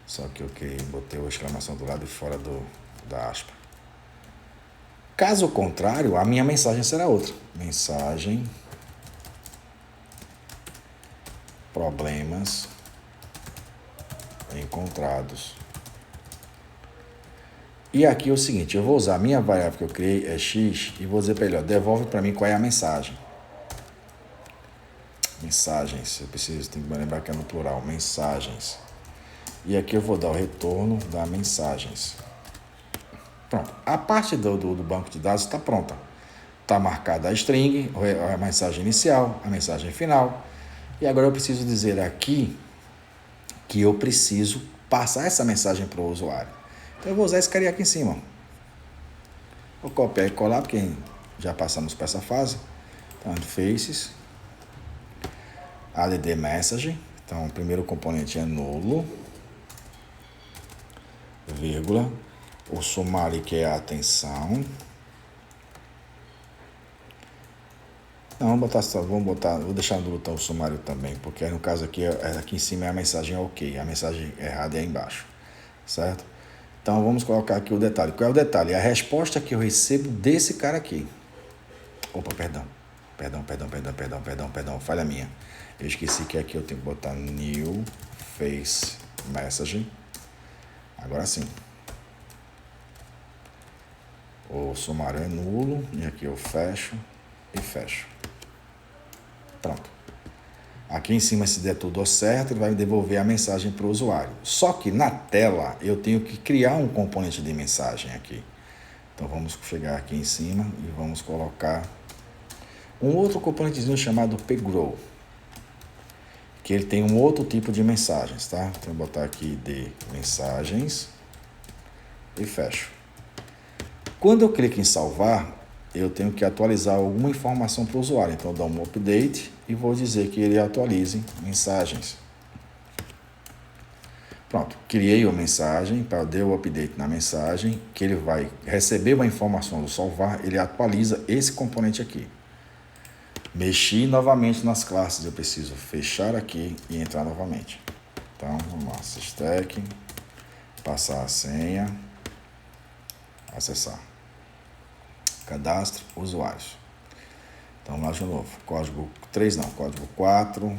Só que eu botei a exclamação do lado de fora da aspa. Caso contrário, a minha mensagem será outra. Mensagem, problemas encontrados. E aqui é o seguinte, eu vou usar a minha variável que eu criei, é x, e vou dizer para ele, ó, devolve para mim qual é a mensagem. Mensagens, eu preciso, tem que me lembrar que é no plural, mensagens. E aqui eu vou dar o retorno da mensagens. Pronto. A parte do banco de dados está pronta. Está marcada a string, a mensagem inicial, a mensagem final. E agora eu preciso dizer aqui que eu preciso passar essa mensagem para o usuário. Então eu vou usar esse carinha aqui em cima. Vou copiar e colar, porque já passamos para essa fase. Então, faces, add message. Então, o primeiro componente é nulo. Vírgula, o sumário que é a atenção. Não, vou deixar no botão o sumário também, porque no caso aqui em cima é a mensagem ok, a mensagem errada é embaixo, certo? Então vamos colocar aqui o detalhe. Qual é o detalhe? É a resposta que eu recebo desse cara aqui. Opa, perdão, falha minha. Eu esqueci que aqui eu tenho que botar new face message. Agora sim. O sumário é nulo, e aqui eu fecho e fecho. Pronto. Aqui em cima, se der tudo certo, ele vai devolver a mensagem para o usuário. Só que na tela, eu tenho que criar um componente de mensagem aqui. Então, vamos chegar aqui em cima e vamos colocar um outro componentezinho chamado pgrow, que ele tem um outro tipo de mensagens, tá? Então, eu vou botar aqui de mensagens e fecho. Quando eu clico em salvar, eu tenho que atualizar alguma informação para o usuário. Então, eu dou um update e vou dizer que ele atualize mensagens. Pronto, criei uma mensagem, dei o update na mensagem, que ele vai receber uma informação do salvar, ele atualiza esse componente aqui. Mexi novamente nas classes, eu preciso fechar aqui e entrar novamente. Então, vamos lá, stack, passar a senha, acessar. Cadastro, usuários. Então, lá de novo, código 3 não, código 4,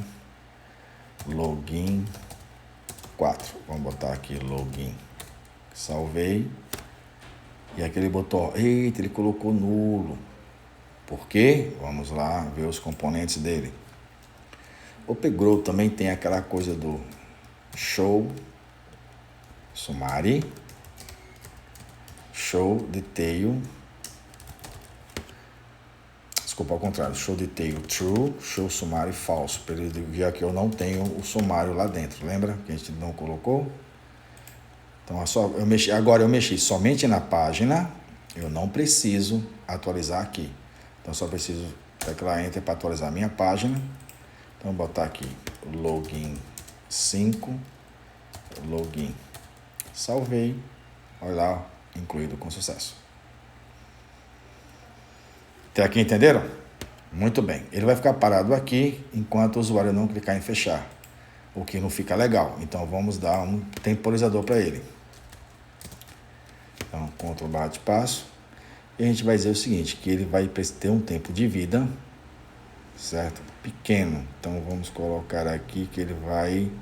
login 4. Vamos botar aqui login. Salvei. E aqui ele botou, eita, ele colocou nulo. Por quê? Vamos lá ver os componentes dele. O pgrow também tem aquela coisa do show summary, show detail, desculpa, ao contrário, show detail true, show summary falso, para ele ver que eu não tenho o sumário lá dentro, lembra que a gente não colocou? Então agora eu mexi somente na página, eu não preciso atualizar aqui, então só preciso teclar enter para atualizar a minha página. Então vou botar aqui login 5, login, salvei, olha lá, incluído com sucesso. Até aqui entenderam? Muito bem. Ele vai ficar parado aqui enquanto o usuário não clicar em fechar, o que não fica legal. Então vamos dar um temporizador para ele. Então, Ctrl + passo. E a gente vai dizer o seguinte, que ele vai ter um tempo de vida, certo? Pequeno. Então vamos colocar aqui que ele vai...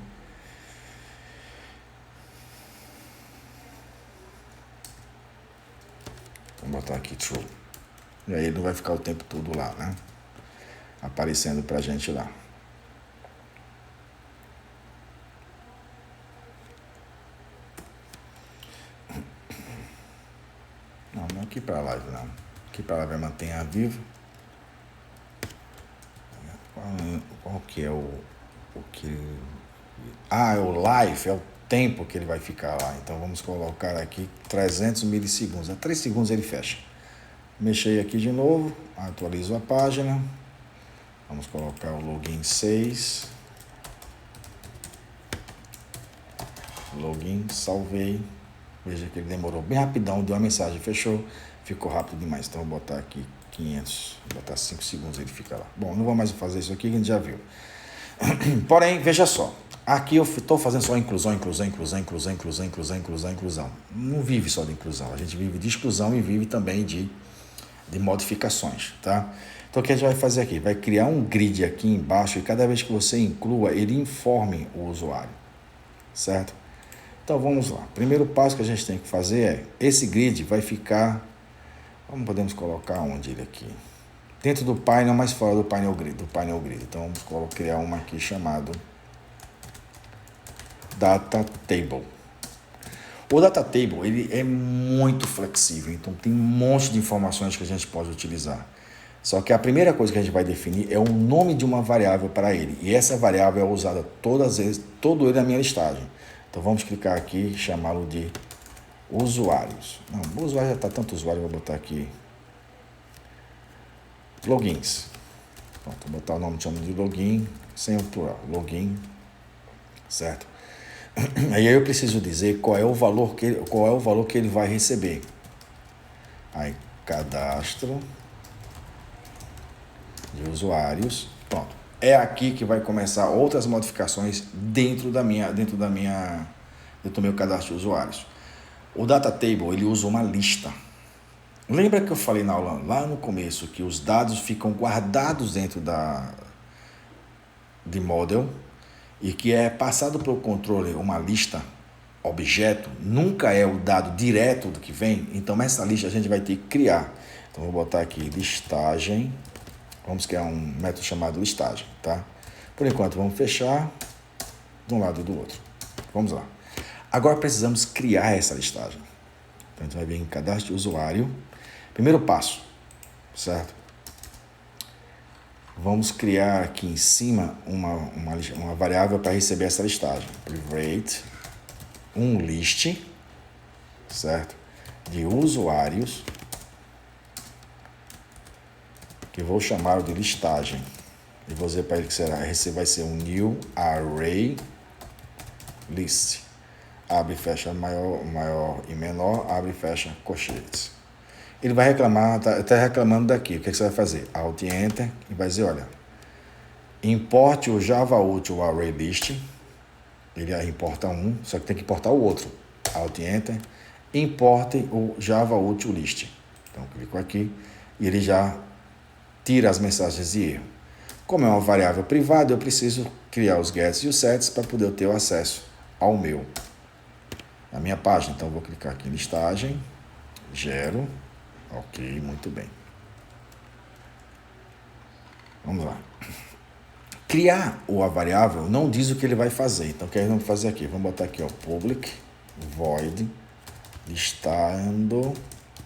Vamos botar aqui true. E aí ele não vai ficar o tempo todo lá, né? Aparecendo pra gente lá. Não aqui pra live não. Aqui pra live vai manter vivo. Qual que é o que... é o live, é o tempo que ele vai ficar lá. Então vamos colocar aqui 300 milissegundos. A 3 segundos ele fecha. Mexei aqui de novo, atualizo a página. Vamos colocar o login 6. Login, salvei. Veja que ele demorou bem rapidão, deu uma mensagem, fechou. Ficou rápido demais. Então vou botar aqui 500, vou botar 5 segundos, ele fica lá. Bom, não vou mais fazer isso aqui, que a gente já viu. Porém, veja só. Aqui eu estou fazendo só inclusão. Não vive só de inclusão, a gente vive de exclusão e vive também de modificações, tá? Então o que a gente vai fazer aqui? Vai criar um grid aqui embaixo e cada vez que você inclua, ele informe o usuário, certo? Então vamos lá. Primeiro passo que a gente tem que fazer é, esse grid vai ficar, podemos colocar onde ele aqui? Dentro do painel, mas fora do painel grid. Então vamos criar uma aqui chamado Data Table. O Data Table ele é muito flexível, então tem um monte de informações que a gente pode utilizar. Só que a primeira coisa que a gente vai definir é o nome de uma variável para ele. E essa variável é usada todas as vezes, todo ele na minha listagem. Então vamos clicar aqui e chamá-lo de usuários. Não, o usuário já está tanto usuário, vou botar aqui logins. Pronto, vou botar o nome de login, sem o plural, login, certo? Aí eu preciso dizer qual é o valor que ele vai receber. Aí cadastro de usuários, pronto. É aqui que vai começar outras modificações dentro do meu cadastro de usuários. O Data Table ele usa uma lista. Lembra que eu falei na aula lá no começo que os dados ficam guardados dentro de model e que é passado pelo controle uma lista objeto nunca é o dado direto do que vem, então essa lista a gente vai ter que criar. Então vou botar aqui listagem, vamos criar um método chamado listagem, tá? Por enquanto vamos fechar de um lado e do outro. Vamos lá. Agora precisamos criar essa listagem. Então a gente vai vir em cadastro de usuário. Primeiro passo, certo? Vamos criar aqui em cima uma variável para receber essa listagem. Private list, certo? De usuários, que vou chamar de listagem. E vou dizer para ele que esse vai ser um new array list. Abre e fecha maior e menor, abre e fecha colchetes. Ele vai reclamar, está reclamando daqui. O que você vai fazer? Alt Enter e vai dizer, olha, importe o Java útil array list. Ele importa um, só que tem que importar o outro. Alt Enter, importe o Java útil list. Então, clico aqui e ele já tira as mensagens de erro. Como é uma variável privada, eu preciso criar os gets e os sets para poder ter o acesso ao a minha página. Então, vou clicar aqui em listagem, gero. Ok, muito bem. Vamos lá. Criar a variável não diz o que ele vai fazer. Então, o que nós vamos fazer aqui? Vamos botar aqui, ó, public void listando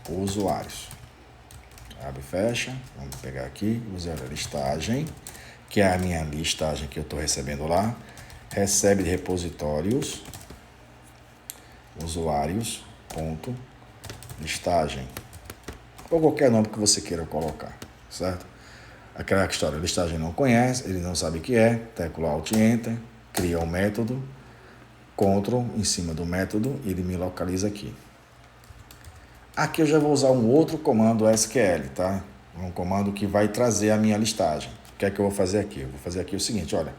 usuários. Abre e fecha. Vamos pegar aqui, usar a listagem, que é a minha listagem que eu estou recebendo lá. Recebe de repositórios usuários ponto listagem. Ou qualquer nome que você queira colocar, certo? Aquela história, a listagem não conhece, ele não sabe o que é, tecla Alt Enter, cria um método, Ctrl em cima do método, ele me localiza aqui. Aqui eu já vou usar um outro comando SQL, tá? Um comando que vai trazer a minha listagem. O que é que eu vou fazer aqui? Eu vou fazer aqui o seguinte, olha.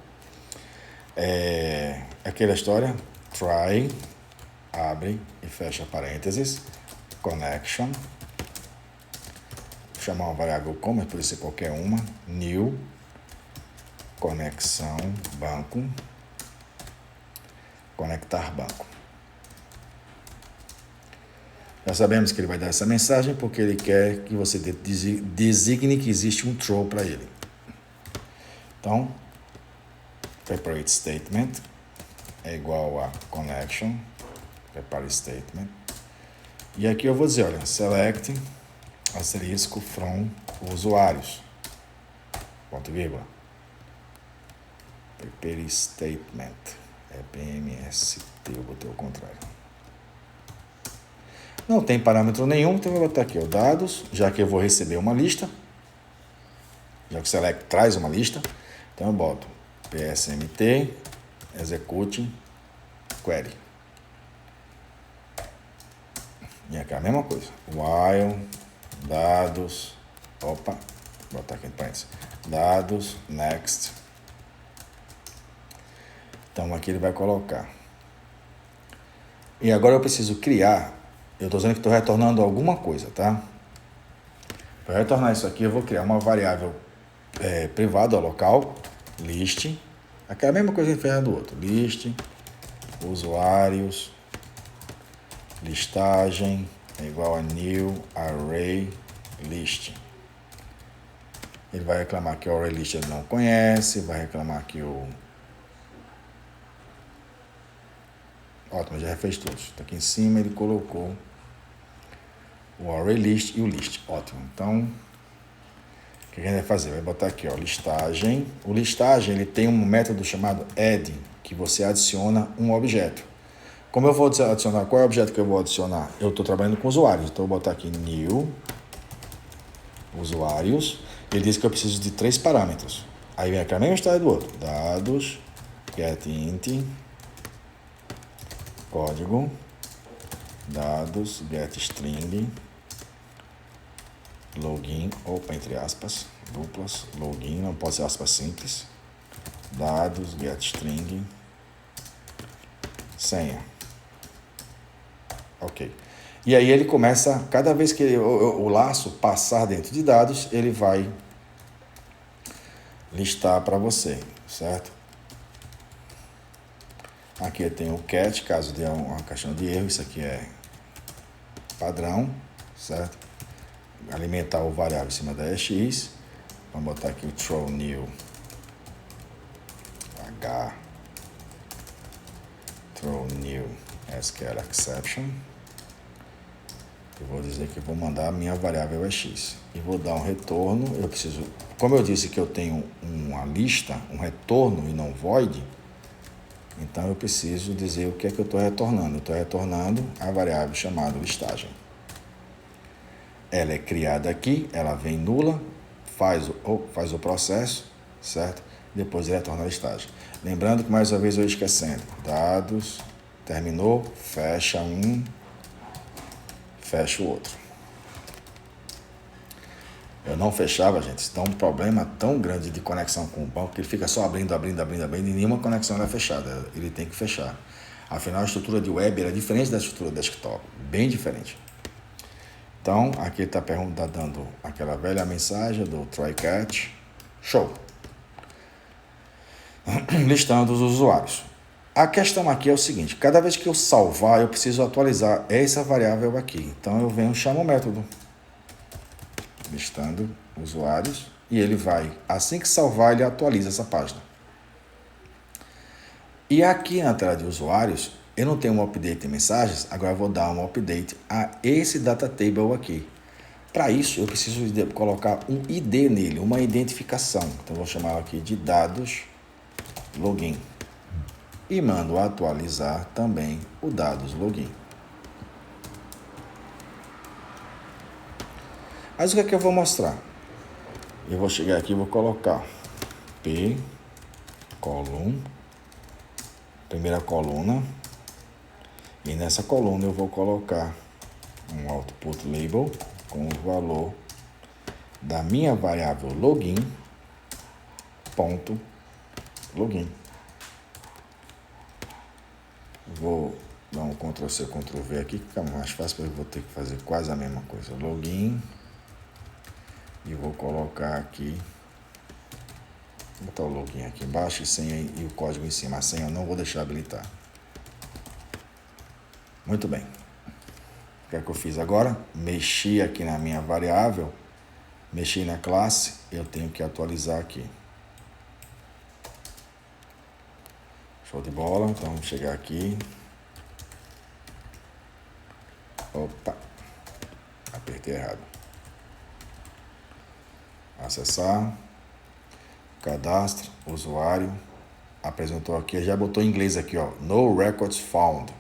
Aquela história, try, abre e fecha parênteses, connection, vou chamar uma variável como, pode ser qualquer uma, new, conexão, banco, conectar banco. Já sabemos que ele vai dar essa mensagem porque ele quer que você designe que existe um throw para ele. Então, separate statement é igual a connection, separate statement. E aqui eu vou dizer, olha, select asterisco from usuários, ponto vírgula. Prepare statement, é PMST, eu botei o contrário. Não tem parâmetro nenhum, então eu vou botar aqui, ó, dados, já que eu vou receber uma lista, já que o select traz uma lista, então eu boto psmt, execute, query. E aqui é a mesma coisa, while, dados, vou botar aqui em parênteses, dados, next. Então aqui ele vai colocar. E agora eu preciso criar, eu estou dizendo que estou retornando alguma coisa, tá? Para retornar isso aqui, eu vou criar uma variável privada, local, list. Aqui é a mesma coisa que a gente fez do outro. List, usuários, listagem, é igual a new array list. Ele vai reclamar que o array list ele não conhece, vai reclamar que o... Ótimo, já fez todos. Está aqui em cima, ele colocou o array list e o list. Ótimo. Então, o que a gente vai fazer? Vai botar aqui, ó, listagem. O listagem, ele tem um método chamado add, que você adiciona um objeto. Como eu vou adicionar? Qual é o objeto que eu vou adicionar? Eu estou trabalhando com usuários, então eu vou botar aqui new usuários. Ele diz que eu preciso de 3 parâmetros. Aí vem aqui a mesma história do outro. Dados, getInt, código, dados, getString, login, opa, entre aspas, duplas, login, não pode ser aspas simples, dados, getString, senha. Ok. E aí ele começa, cada vez que o laço passar dentro de dados, ele vai listar para você, certo? Aqui eu tenho o cat, caso dê uma caixinha de erro. Isso aqui é padrão, certo? Alimentar o variável em cima da EX. Vamos botar aqui o throw new H, throw new SQL exception. Eu vou dizer que eu vou mandar a minha variável EX e vou dar um retorno. Eu preciso, como eu disse que eu tenho uma lista, um retorno e não void, então eu preciso dizer o que é que eu estou retornando. Eu estou retornando a variável chamada listagem. Ela é criada aqui, ela vem nula, faz o processo, certo? Depois retorna a listagem. Lembrando que mais uma vez eu esquecendo. Dados, terminou, fecha um, fecha o outro. Eu não fechava, gente. Isso dá um problema tão grande de conexão com o banco que ele fica só abrindo e nenhuma conexão é fechada. Ele tem que fechar. Afinal, a estrutura de web era diferente da estrutura desktop. Bem diferente. Então, aqui está dando aquela velha mensagem do try catch. Show. Listando os usuários. A questão aqui é o seguinte. Cada vez que eu salvar, eu preciso atualizar essa variável aqui. Então, eu venho e chamo o método. Listando usuários. E ele vai, assim que salvar, ele atualiza essa página. E aqui na tela de usuários, eu não tenho um update de mensagens, agora eu vou dar um update a esse data table aqui. Para isso, eu preciso colocar um ID nele, uma identificação. Então, eu vou chamar aqui de dados login. E mando atualizar também o dados login. Mas o que é que eu vou mostrar? Eu vou chegar aqui e vou colocar P, column, primeira coluna. E nessa coluna eu vou colocar um output label com o valor da minha variável login, ponto login. Vou dar um Ctrl+C, Ctrl+V aqui, que fica mais fácil, porque eu vou ter que fazer quase a mesma coisa. Login. E vou colocar aqui, vou botar o login aqui embaixo e senha e o código em cima. A senha eu não vou deixar habilitar. Muito bem. O que é que eu fiz agora? Mexi aqui na minha variável, mexi na classe, eu tenho que atualizar aqui. Show de bola. Então, vamos chegar aqui. Opa, apertei errado. Acessar, cadastro, usuário, apresentou aqui, já botou em inglês aqui, ó, no records found.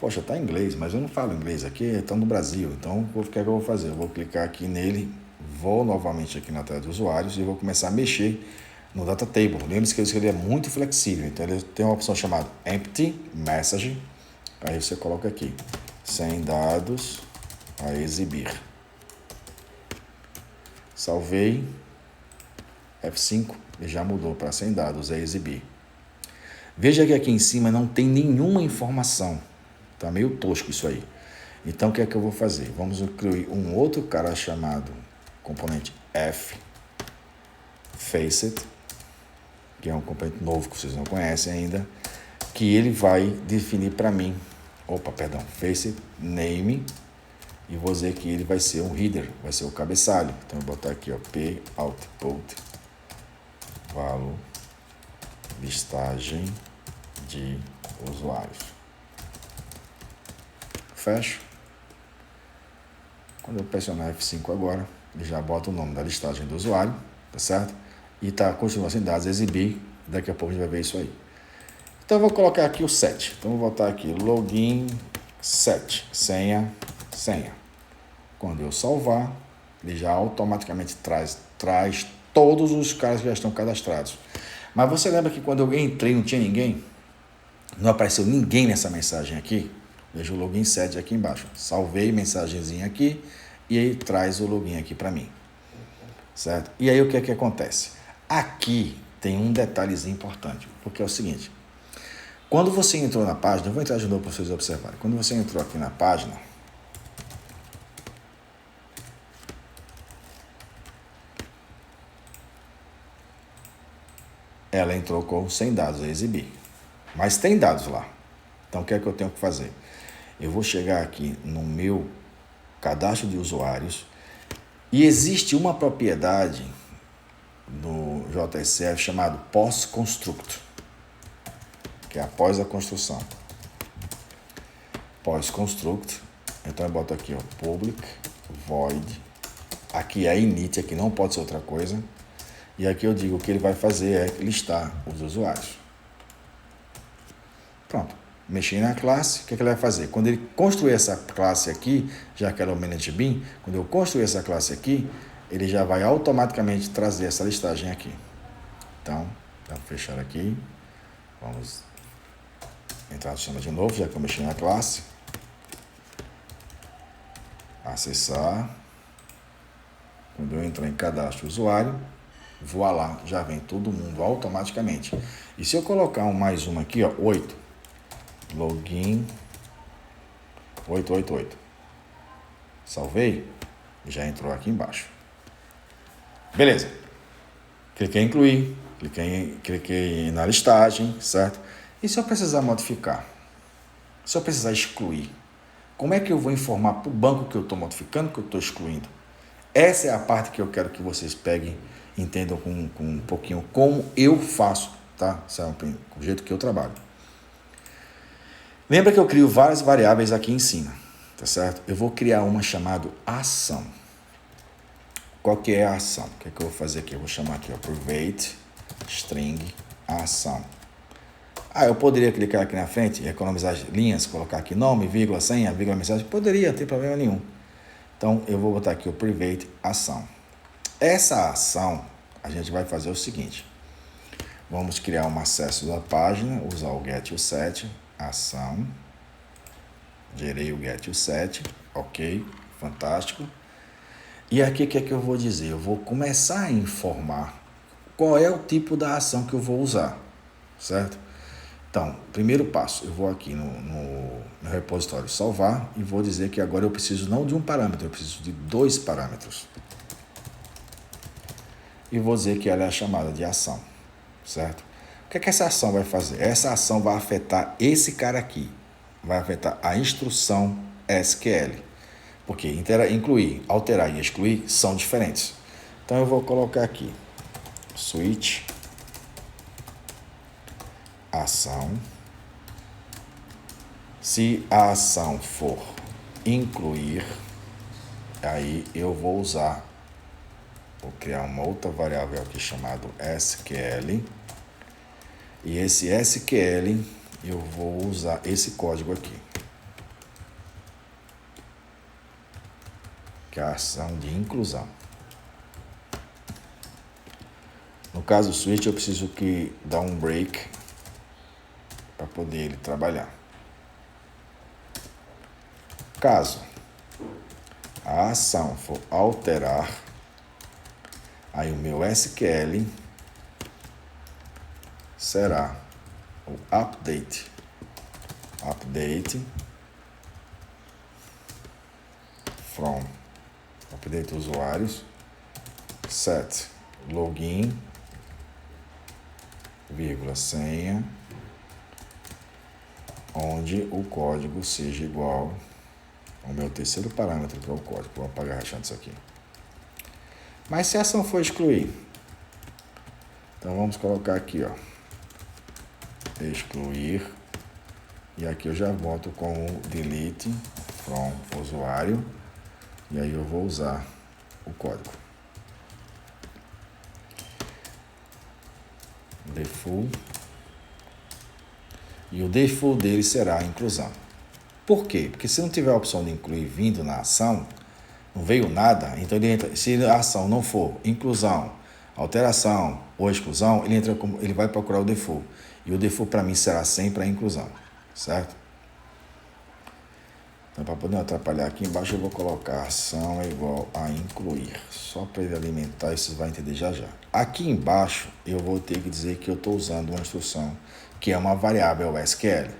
Poxa, tá em inglês, mas eu não falo inglês aqui, estão no Brasil, então o que é que eu vou fazer? Eu vou clicar aqui nele, vou novamente aqui na tela de usuários e vou começar a mexer no data table. Lembre-se que ele é muito flexível, então ele tem uma opção chamada empty message, aí você coloca aqui, sem dados a exibir. Salvei, F5, e já mudou para sem dados, é exibir. Veja que aqui em cima não tem nenhuma informação, tá meio tosco isso aí. Então o que é que eu vou fazer? Vamos incluir um outro cara chamado componente F, Faceit, que é um componente novo que vocês não conhecem ainda, que ele vai definir para mim, Faceit name, e vou dizer que ele vai ser um header, vai ser o cabeçalho. Então, eu vou botar aqui, ó, P output valor listagem de usuários. Fecho. Quando eu pressionar F5 agora, ele já bota o nome da listagem do usuário, tá certo? E continua sem dados, exibir. Daqui a pouco a gente vai ver isso aí. Então, eu vou colocar aqui o set. Então, eu vou botar aqui login set, senha. Quando eu salvar, ele já automaticamente traz todos os caras que já estão cadastrados. Mas você lembra que quando eu entrei não tinha ninguém? Não apareceu ninguém nessa mensagem aqui? Veja o login set aqui embaixo. Salvei mensagenzinha aqui e aí traz o login aqui para mim. Certo? E aí o que é que acontece? Aqui tem um detalhezinho importante, porque é o seguinte. Quando você entrou na página, eu vou entrar de novo para vocês observarem. Quando você entrou aqui na página, ela entrou com sem dados a exibir. mas tem dados lá. Então, o que é que eu tenho que fazer? Eu vou chegar aqui no meu cadastro de usuários e existe uma propriedade no JSF chamado pós-construct, que é após a construção. Pós-construct, então eu boto aqui, ó, public void, aqui é init, aqui não pode ser outra coisa, e aqui eu digo o que ele vai fazer é listar os usuários. Pronto, mexi na classe, o que ele vai fazer? Quando ele construir essa classe aqui, já que ela é o ManageBean, quando eu construir essa classe aqui, ele já vai automaticamente trazer essa listagem aqui. Então, vamos fechar aqui, vamos entrar no sistema de novo, já que eu mexi na classe. Acessar. Quando eu entro em cadastro usuário, voilá, já vem todo mundo automaticamente. E se eu colocar mais uma aqui, ó, 8, login 888. Salvei, já entrou aqui embaixo. Beleza. Cliquei em incluir, cliquei na listagem, certo? E se eu precisar modificar? Se eu precisar excluir? Como é que eu vou informar para o banco que eu estou modificando, que eu estou excluindo? Essa é a parte que eu quero que vocês peguem, entendam com um pouquinho como eu faço, tá? Esse é o jeito que eu trabalho. Lembra que eu crio várias variáveis aqui em cima, tá certo? Eu vou criar uma chamada ação. Qual que é a ação? O que é que eu vou fazer aqui? Eu vou chamar aqui, ó, private string ação. Eu poderia clicar aqui na frente e economizar as linhas, colocar aqui nome, vírgula, senha, vírgula, mensagem. Poderia, não tem problema nenhum. Então, eu vou botar aqui o private ação. Essa ação, a gente vai fazer o seguinte. Vamos criar um acesso da página, usar o get e o set, ação. Gerei o get e o set, ok, fantástico. E aqui, o que é que eu vou dizer? Eu vou começar a informar qual é o tipo da ação que eu vou usar, certo? Então, primeiro passo, eu vou aqui no repositório salvar e vou dizer que agora eu preciso não de um parâmetro, eu preciso de 2 parâmetros. E vou dizer que ela é a chamada de ação, certo? O que é que essa ação vai fazer? Essa ação vai afetar esse cara aqui, vai afetar a instrução SQL, porque incluir, alterar e excluir são diferentes. Então eu vou colocar aqui, switch ação. Se a ação for incluir, aí eu vou criar uma outra variável aqui chamada SQL. E esse SQL eu vou usar esse código aqui, que é a ação de inclusão. No caso do switch, eu preciso dar um break para poder ele trabalhar. Caso a ação for alterar, aí o meu SQL será o update from update usuários set login vírgula senha, onde o código seja igual ao meu terceiro parâmetro, que é o código. Vou apagar rachando isso aqui. Mas se a ação for excluir, então vamos colocar aqui, ó, excluir, e aqui eu já boto com o delete from usuário, e aí eu vou usar o código. Default, e o default dele será a inclusão. Por quê? Porque se não tiver a opção de incluir vindo na ação, não veio nada, então ele entra, se a ação não for inclusão, alteração ou exclusão, ele vai procurar o default. E o default para mim será sempre a inclusão, certo? Então, para poder não atrapalhar aqui embaixo, eu vou colocar ação é igual a incluir, só para ele alimentar, e vocês vão entender já já. Aqui embaixo, eu vou ter que dizer que eu estou usando uma instrução que é uma variável SQL.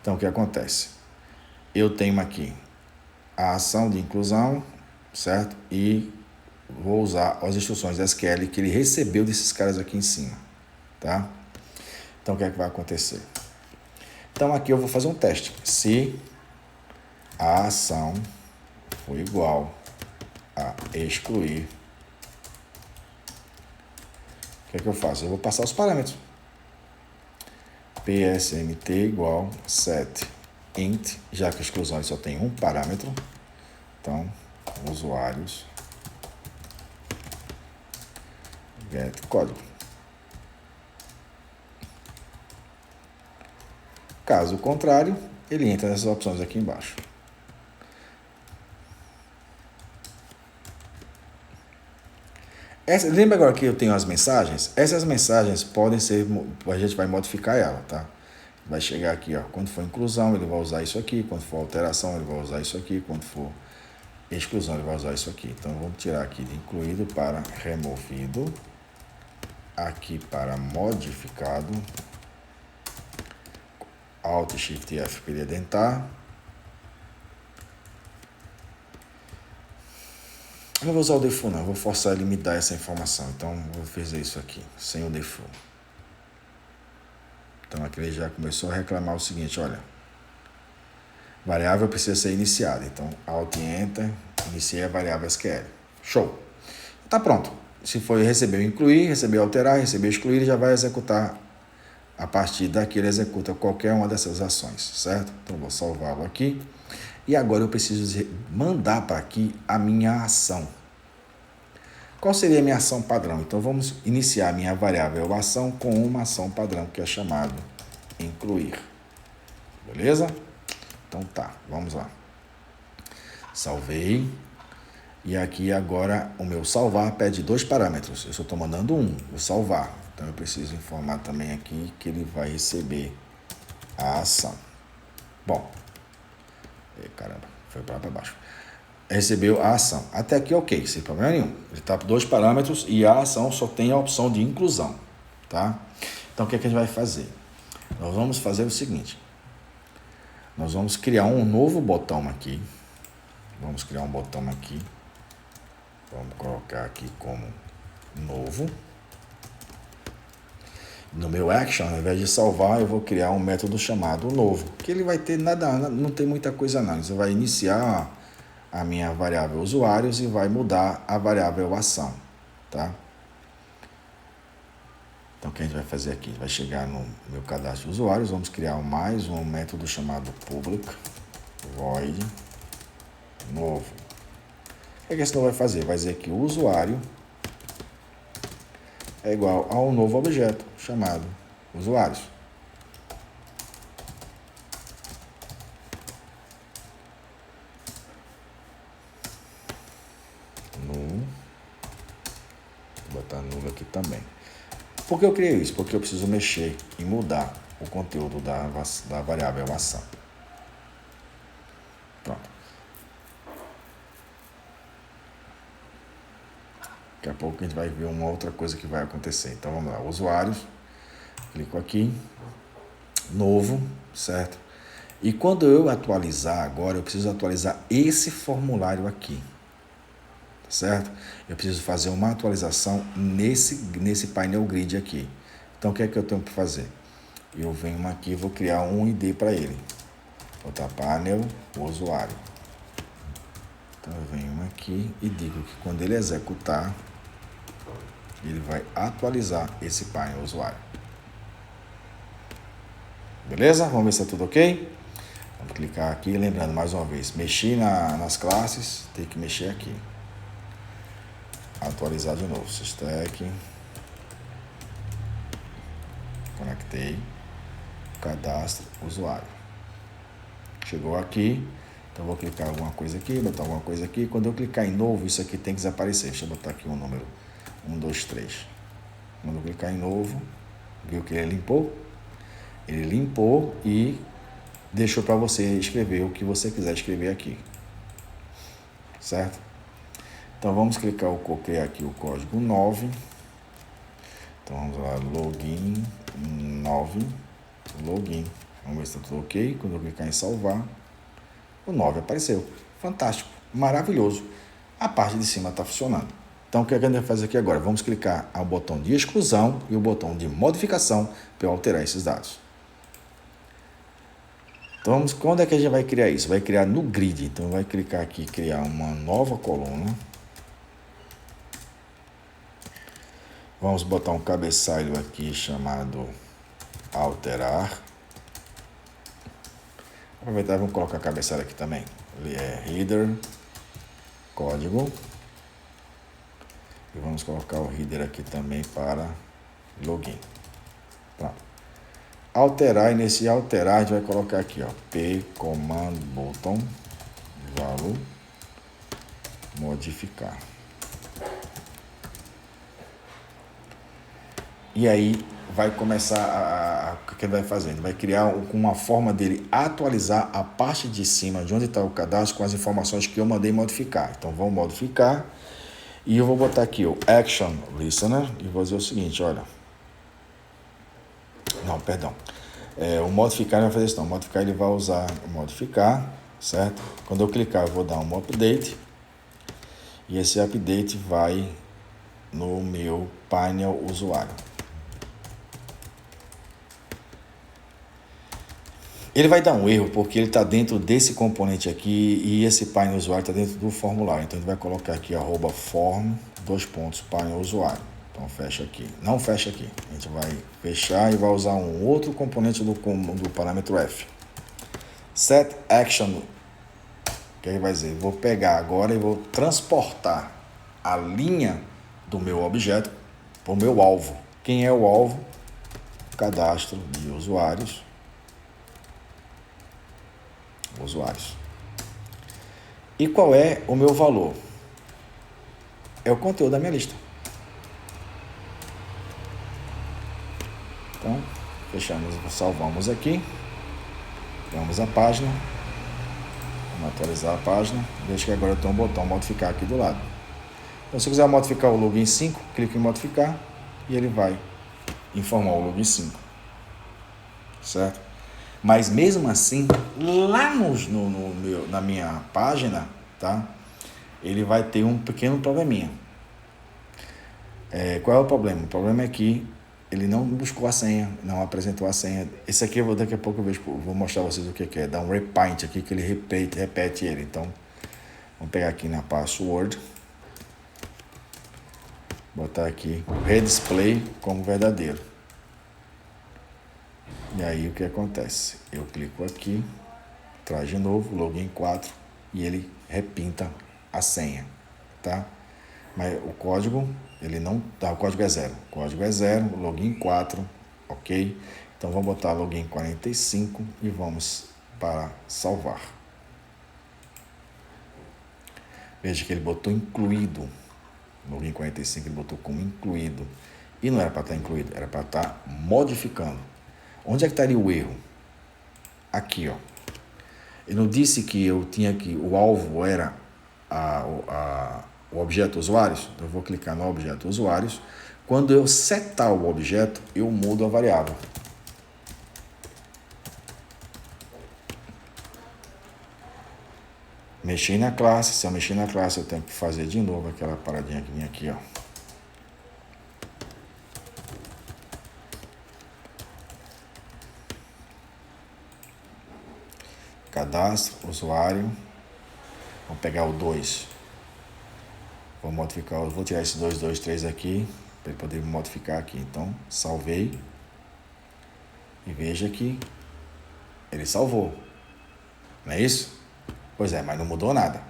Então, o que acontece? Eu tenho aqui a ação de inclusão, certo? E vou usar as instruções SQL que ele recebeu desses caras aqui em cima, tá? Então, o que é que vai acontecer? Então, aqui eu vou fazer um teste. Se a ação for igual a excluir, o que é que eu faço? Eu vou passar os parâmetros. PSMT igual set int, já que a exclusão só tem um parâmetro. Então, usuários get código. Caso contrário, ele entra nessas opções aqui embaixo. Lembra agora que eu tenho as mensagens? Essas mensagens podem ser, a gente vai modificar ela, tá? Vai chegar aqui, ó, quando for inclusão, ele vai usar isso aqui, quando for alteração, ele vai usar isso aqui, quando for exclusão, ele vai usar isso aqui. Então, vamos tirar aqui de incluído para removido, aqui para modificado, Alt Shift F para ele adentar. Eu não vou usar o default não, eu vou forçar ele a me dar essa informação. Então, vou fazer isso aqui, sem o default. Então, aqui ele já começou a reclamar o seguinte, olha. Variável precisa ser iniciada. Então, Alt Enter, iniciei a variável SQL. Show. Tá pronto. Se for receber incluir, receber alterar, receber excluir, ele já vai executar. A partir daqui ele executa qualquer uma dessas ações, certo? Então, vou salvá-lo aqui. E agora eu preciso mandar para aqui a minha ação. Qual seria a minha ação padrão? Então, vamos iniciar a minha variável ação com uma ação padrão, que é chamado incluir. Beleza? Então tá, vamos lá. Salvei. E aqui agora o meu salvar pede 2 parâmetros. Eu só estou mandando um, o salvar. Então eu preciso informar também aqui que ele vai receber a ação. Bom. Caramba, foi para baixo. Recebeu a ação. Até aqui ok, sem problema nenhum. Ele está por 2 parâmetros e a ação só tem a opção de inclusão. Tá? Então o que é que a gente vai fazer? Nós vamos fazer o seguinte. Nós vamos criar um novo botão aqui. Vamos criar um botão aqui. Vamos colocar aqui como novo. No meu action, ao invés de salvar, eu vou criar um método chamado novo. Que ele vai ter nada, não tem muita coisa não. Você vai iniciar a minha variável usuários e vai mudar a variável ação. Tá? Então, o que a gente vai fazer aqui? Vai chegar no meu cadastro de usuários, vamos criar mais um método chamado public void novo. O que esse novo vai fazer? Vai dizer que o usuário é igual a um novo objeto chamado usuários. Null. Vou botar null aqui também. Por que eu criei isso? Porque eu preciso mexer e mudar o conteúdo da variável ação. Pronto. Daqui a pouco a gente vai ver uma outra coisa que vai acontecer. Então vamos lá, usuários, clico aqui, novo, certo? E quando eu atualizar agora, eu preciso atualizar esse formulário aqui, certo? Eu preciso fazer uma atualização nesse painel grid aqui. Então o que é que eu tenho que fazer? Eu venho aqui e vou criar um ID para ele. Vou botar painel usuário. Então eu venho aqui e digo que quando ele executar, ele vai atualizar esse painel usuário. Beleza? Vamos ver se é tudo ok? Vamos clicar aqui, lembrando mais uma vez, mexi nas classes, tem que mexer aqui. Atualizar de novo, stack, conectei, cadastro, usuário. Chegou aqui, então vou clicar alguma coisa aqui, botar alguma coisa aqui. Quando eu clicar em novo, isso aqui tem que desaparecer. Deixa eu botar aqui um número 1, 2, 3. Quando eu clicar em novo, viu que ele limpou? Ele limpou e deixou para você escrever o que você quiser escrever aqui. Certo? Então vamos clicar, criar aqui o código 9. Então vamos lá, login 9, login. Vamos ver se está tudo ok. Quando eu clicar em salvar, o 9 apareceu. Fantástico, maravilhoso. A parte de cima está funcionando. Então, o que a gente vai fazer aqui agora? Vamos clicar no botão de exclusão e o botão de modificação para eu alterar esses dados. Então, quando é que a gente vai criar isso? Vai criar no grid. Então, vai clicar aqui, criar uma nova coluna. Vamos botar um cabeçalho aqui chamado alterar. Aproveitar, vamos colocar a cabeçalho aqui também. Ele é header, código. E vamos colocar o header aqui também para login. Pronto. Alterar, e nesse alterar a gente vai colocar aqui, ó, p command button value modificar. E aí vai começar o que ele vai fazendo? Vai criar uma forma dele atualizar a parte de cima de onde está o cadastro com as informações que eu mandei modificar. Então vamos modificar e eu vou botar aqui o action listener e vou dizer o seguinte, olha. Não, perdão. O modificar não vai fazer isso não. O modificar ele vai usar o modificar, certo? Quando eu clicar eu vou dar um update e esse update vai no meu painel usuário. Ele vai dar um erro porque ele está dentro desse componente aqui e esse painel usuário está dentro do formulário. Então, ele vai colocar aqui @form, painel usuário. Então, fecha aqui. Não fecha aqui. A gente vai fechar e vai usar um outro componente do parâmetro F. Set action. O que ele vai dizer? Vou pegar agora e vou transportar a linha do meu objeto para o meu alvo. Quem é o alvo? Cadastro de usuários. E qual é o meu valor? É o conteúdo da minha lista. Então, fechamos, salvamos aqui. Vamos à página. Vamos atualizar a página. Veja que agora eu tenho um botão modificar aqui do lado. Então, se eu quiser modificar o login 5, clique em modificar e ele vai informar o login 5. Certo? Mas mesmo assim, lá na minha página, tá? Ele vai ter um pequeno probleminha. Qual é o problema? O problema é que ele não buscou a senha, não apresentou a senha. Esse aqui daqui a pouco vou mostrar a vocês o que é. Dá um repaint aqui que ele repete ele. Então, vamos pegar aqui na password. Botar aqui o redisplay como verdadeiro. E aí o que acontece? Eu clico aqui, traz de novo, login 4 e ele repinta a senha, tá? Mas o código, ele não tá, o código é 0. O código é 0, login 4, ok? Então vamos botar login 45 e vamos para salvar. Veja que ele botou incluído. Login 45 ele botou como incluído. E não era para estar incluído, era para estar modificando. Onde é que estaria o erro? Aqui, ó. Eu não disse que eu tinha que o alvo era o objeto usuários? Eu vou clicar no objeto usuários. Quando eu setar o objeto, eu mudo a variável. Mexi na classe. Se eu mexer na classe, eu tenho que fazer de novo aquela paradinha que vinha aqui, ó. Cadastro, usuário. Vamos pegar o 2. Vou modificar, vou tirar esse 2, 2, 3 aqui, para ele poder modificar aqui. Então, salvei. E veja que ele salvou. Não é isso? Pois é, mas não mudou nada.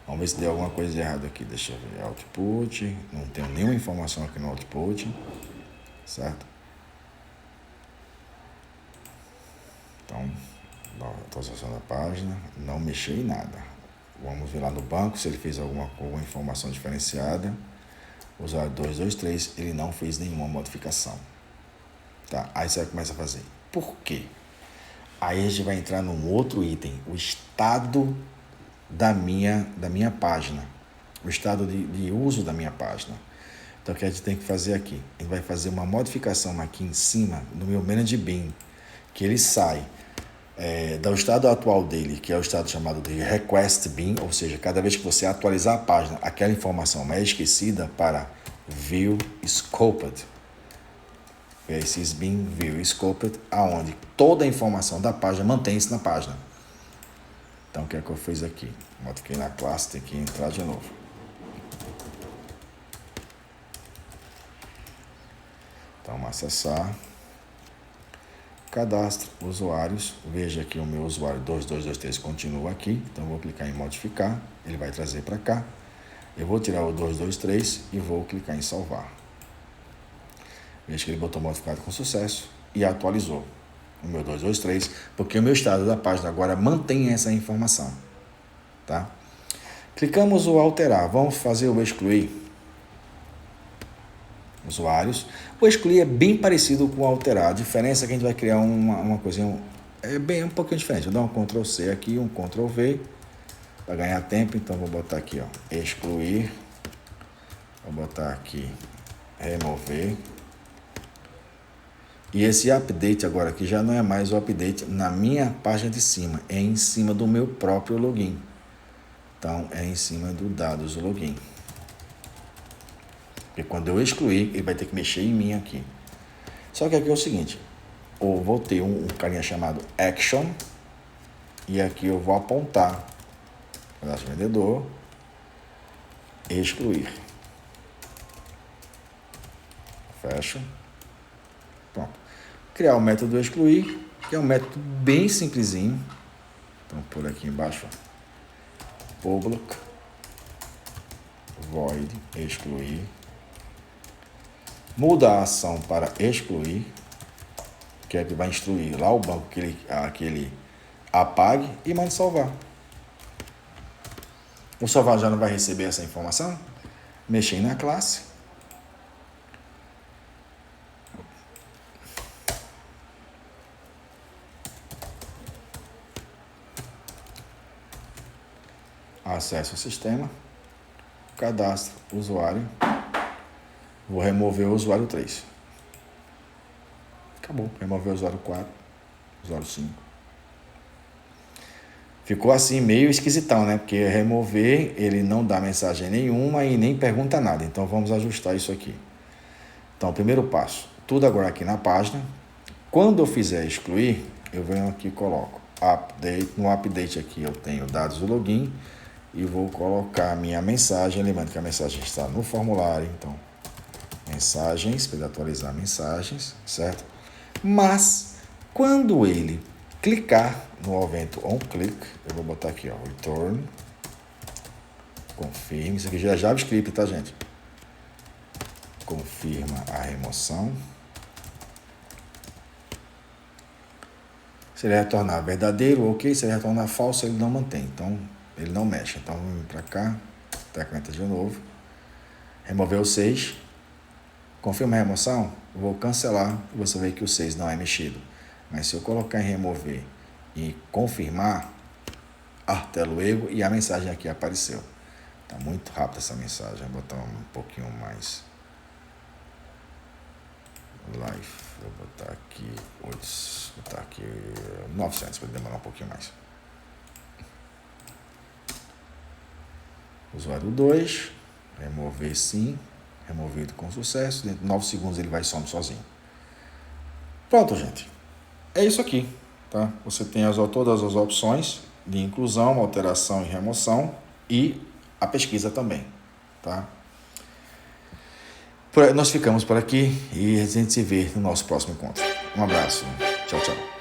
Vamos ver se deu alguma coisa de errado aqui. Deixa eu ver. Output. Não tenho nenhuma informação aqui no output. Certo? Então, atualização da página. Não mexi em nada. Vamos ver lá no banco se ele fez alguma informação diferenciada. Usuário 223, ele não fez nenhuma modificação. Tá? Aí você vai começar a fazer. Por quê? Aí a gente vai entrar num outro item, o estado da minha página, o estado de uso da minha página. Então, o que a gente tem que fazer aqui? A gente vai fazer uma modificação aqui em cima no meu Manage Bin, que ele sai. do estado atual dele, que é o estado chamado de request bin, ou seja, cada vez que você atualizar a página, aquela informação é esquecida para view scoped. Esses bin view scoped, aonde toda a informação da página mantém-se na página. Então, o que é que eu fiz aqui? Modifiquei na classe, tem que entrar de novo. Então, vamos acessar. Cadastro usuários. Veja que o meu usuário 2223 continua aqui. Então, eu vou clicar em modificar. Ele vai trazer para cá. Eu vou tirar o 223 e vou clicar em salvar. Veja que ele botou modificado com sucesso e atualizou o meu 223, porque o meu estado da página agora mantém essa informação. Tá? Clicamos o alterar. Vamos fazer o excluir. Usuários. O excluir é bem parecido com o alterar. A diferença é que a gente vai criar uma coisinha um pouquinho diferente. Vou dar um Ctrl C aqui, um Ctrl V para ganhar tempo. Então vou botar aqui, ó, excluir. Vou botar aqui remover. E esse update agora aqui já não é mais o update na minha página de cima, é em cima do meu próprio login. Então é em cima do dados do login. Porque quando eu excluir, ele vai ter que mexer em mim aqui. Só que aqui é o seguinte, eu vou ter um carinha chamado Action, e aqui eu vou apontar o nosso vendedor, excluir. Fecha. Pronto. Criar o método excluir, que é um método bem simplesinho. Então, por aqui embaixo, ó, public void excluir. Muda a ação para excluir, que é que vai instruir lá o banco que ele apague e mande salvar. O salvar já não vai receber essa informação? Mexer na classe. Acesso ao sistema. Cadastro usuário. Vou remover o usuário 3. Acabou. Remover o usuário 4. Usuário 5. Ficou assim meio esquisitão, né? Porque remover, ele não dá mensagem nenhuma e nem pergunta nada. Então vamos ajustar isso aqui. Então, primeiro passo. Tudo agora aqui na página. Quando eu fizer excluir, eu venho aqui e coloco update. No update aqui eu tenho dados do login. E vou colocar a minha mensagem. Lembrando que a mensagem está no formulário. Então, mensagens, para atualizar mensagens, certo? Mas, quando ele clicar no evento onClick, eu vou botar aqui, ó, return, confirme, isso aqui já é JavaScript, tá, gente? Confirma a remoção. Se ele retornar verdadeiro, ok. Se ele retornar falso, ele não mantém, então ele não mexe. Então, vamos vir para cá, tecla de novo, remover o 6. Confirma a remoção, vou cancelar e você vê que o 6 não é mexido. Mas se eu colocar em remover e confirmar, tela erro e a mensagem aqui apareceu. Está muito rápido essa mensagem. Vou botar um pouquinho mais. Life, vou botar aqui 900, para demorar um pouquinho mais. Usuário 2, remover sim. Removido com sucesso. Dentro de 9 segundos ele vai some sozinho. Pronto, gente. É isso aqui. Tá? Você tem todas as opções de inclusão, alteração e remoção e a pesquisa também. Tá? Nós ficamos por aqui e a gente se vê no nosso próximo encontro. Um abraço. Tchau, tchau.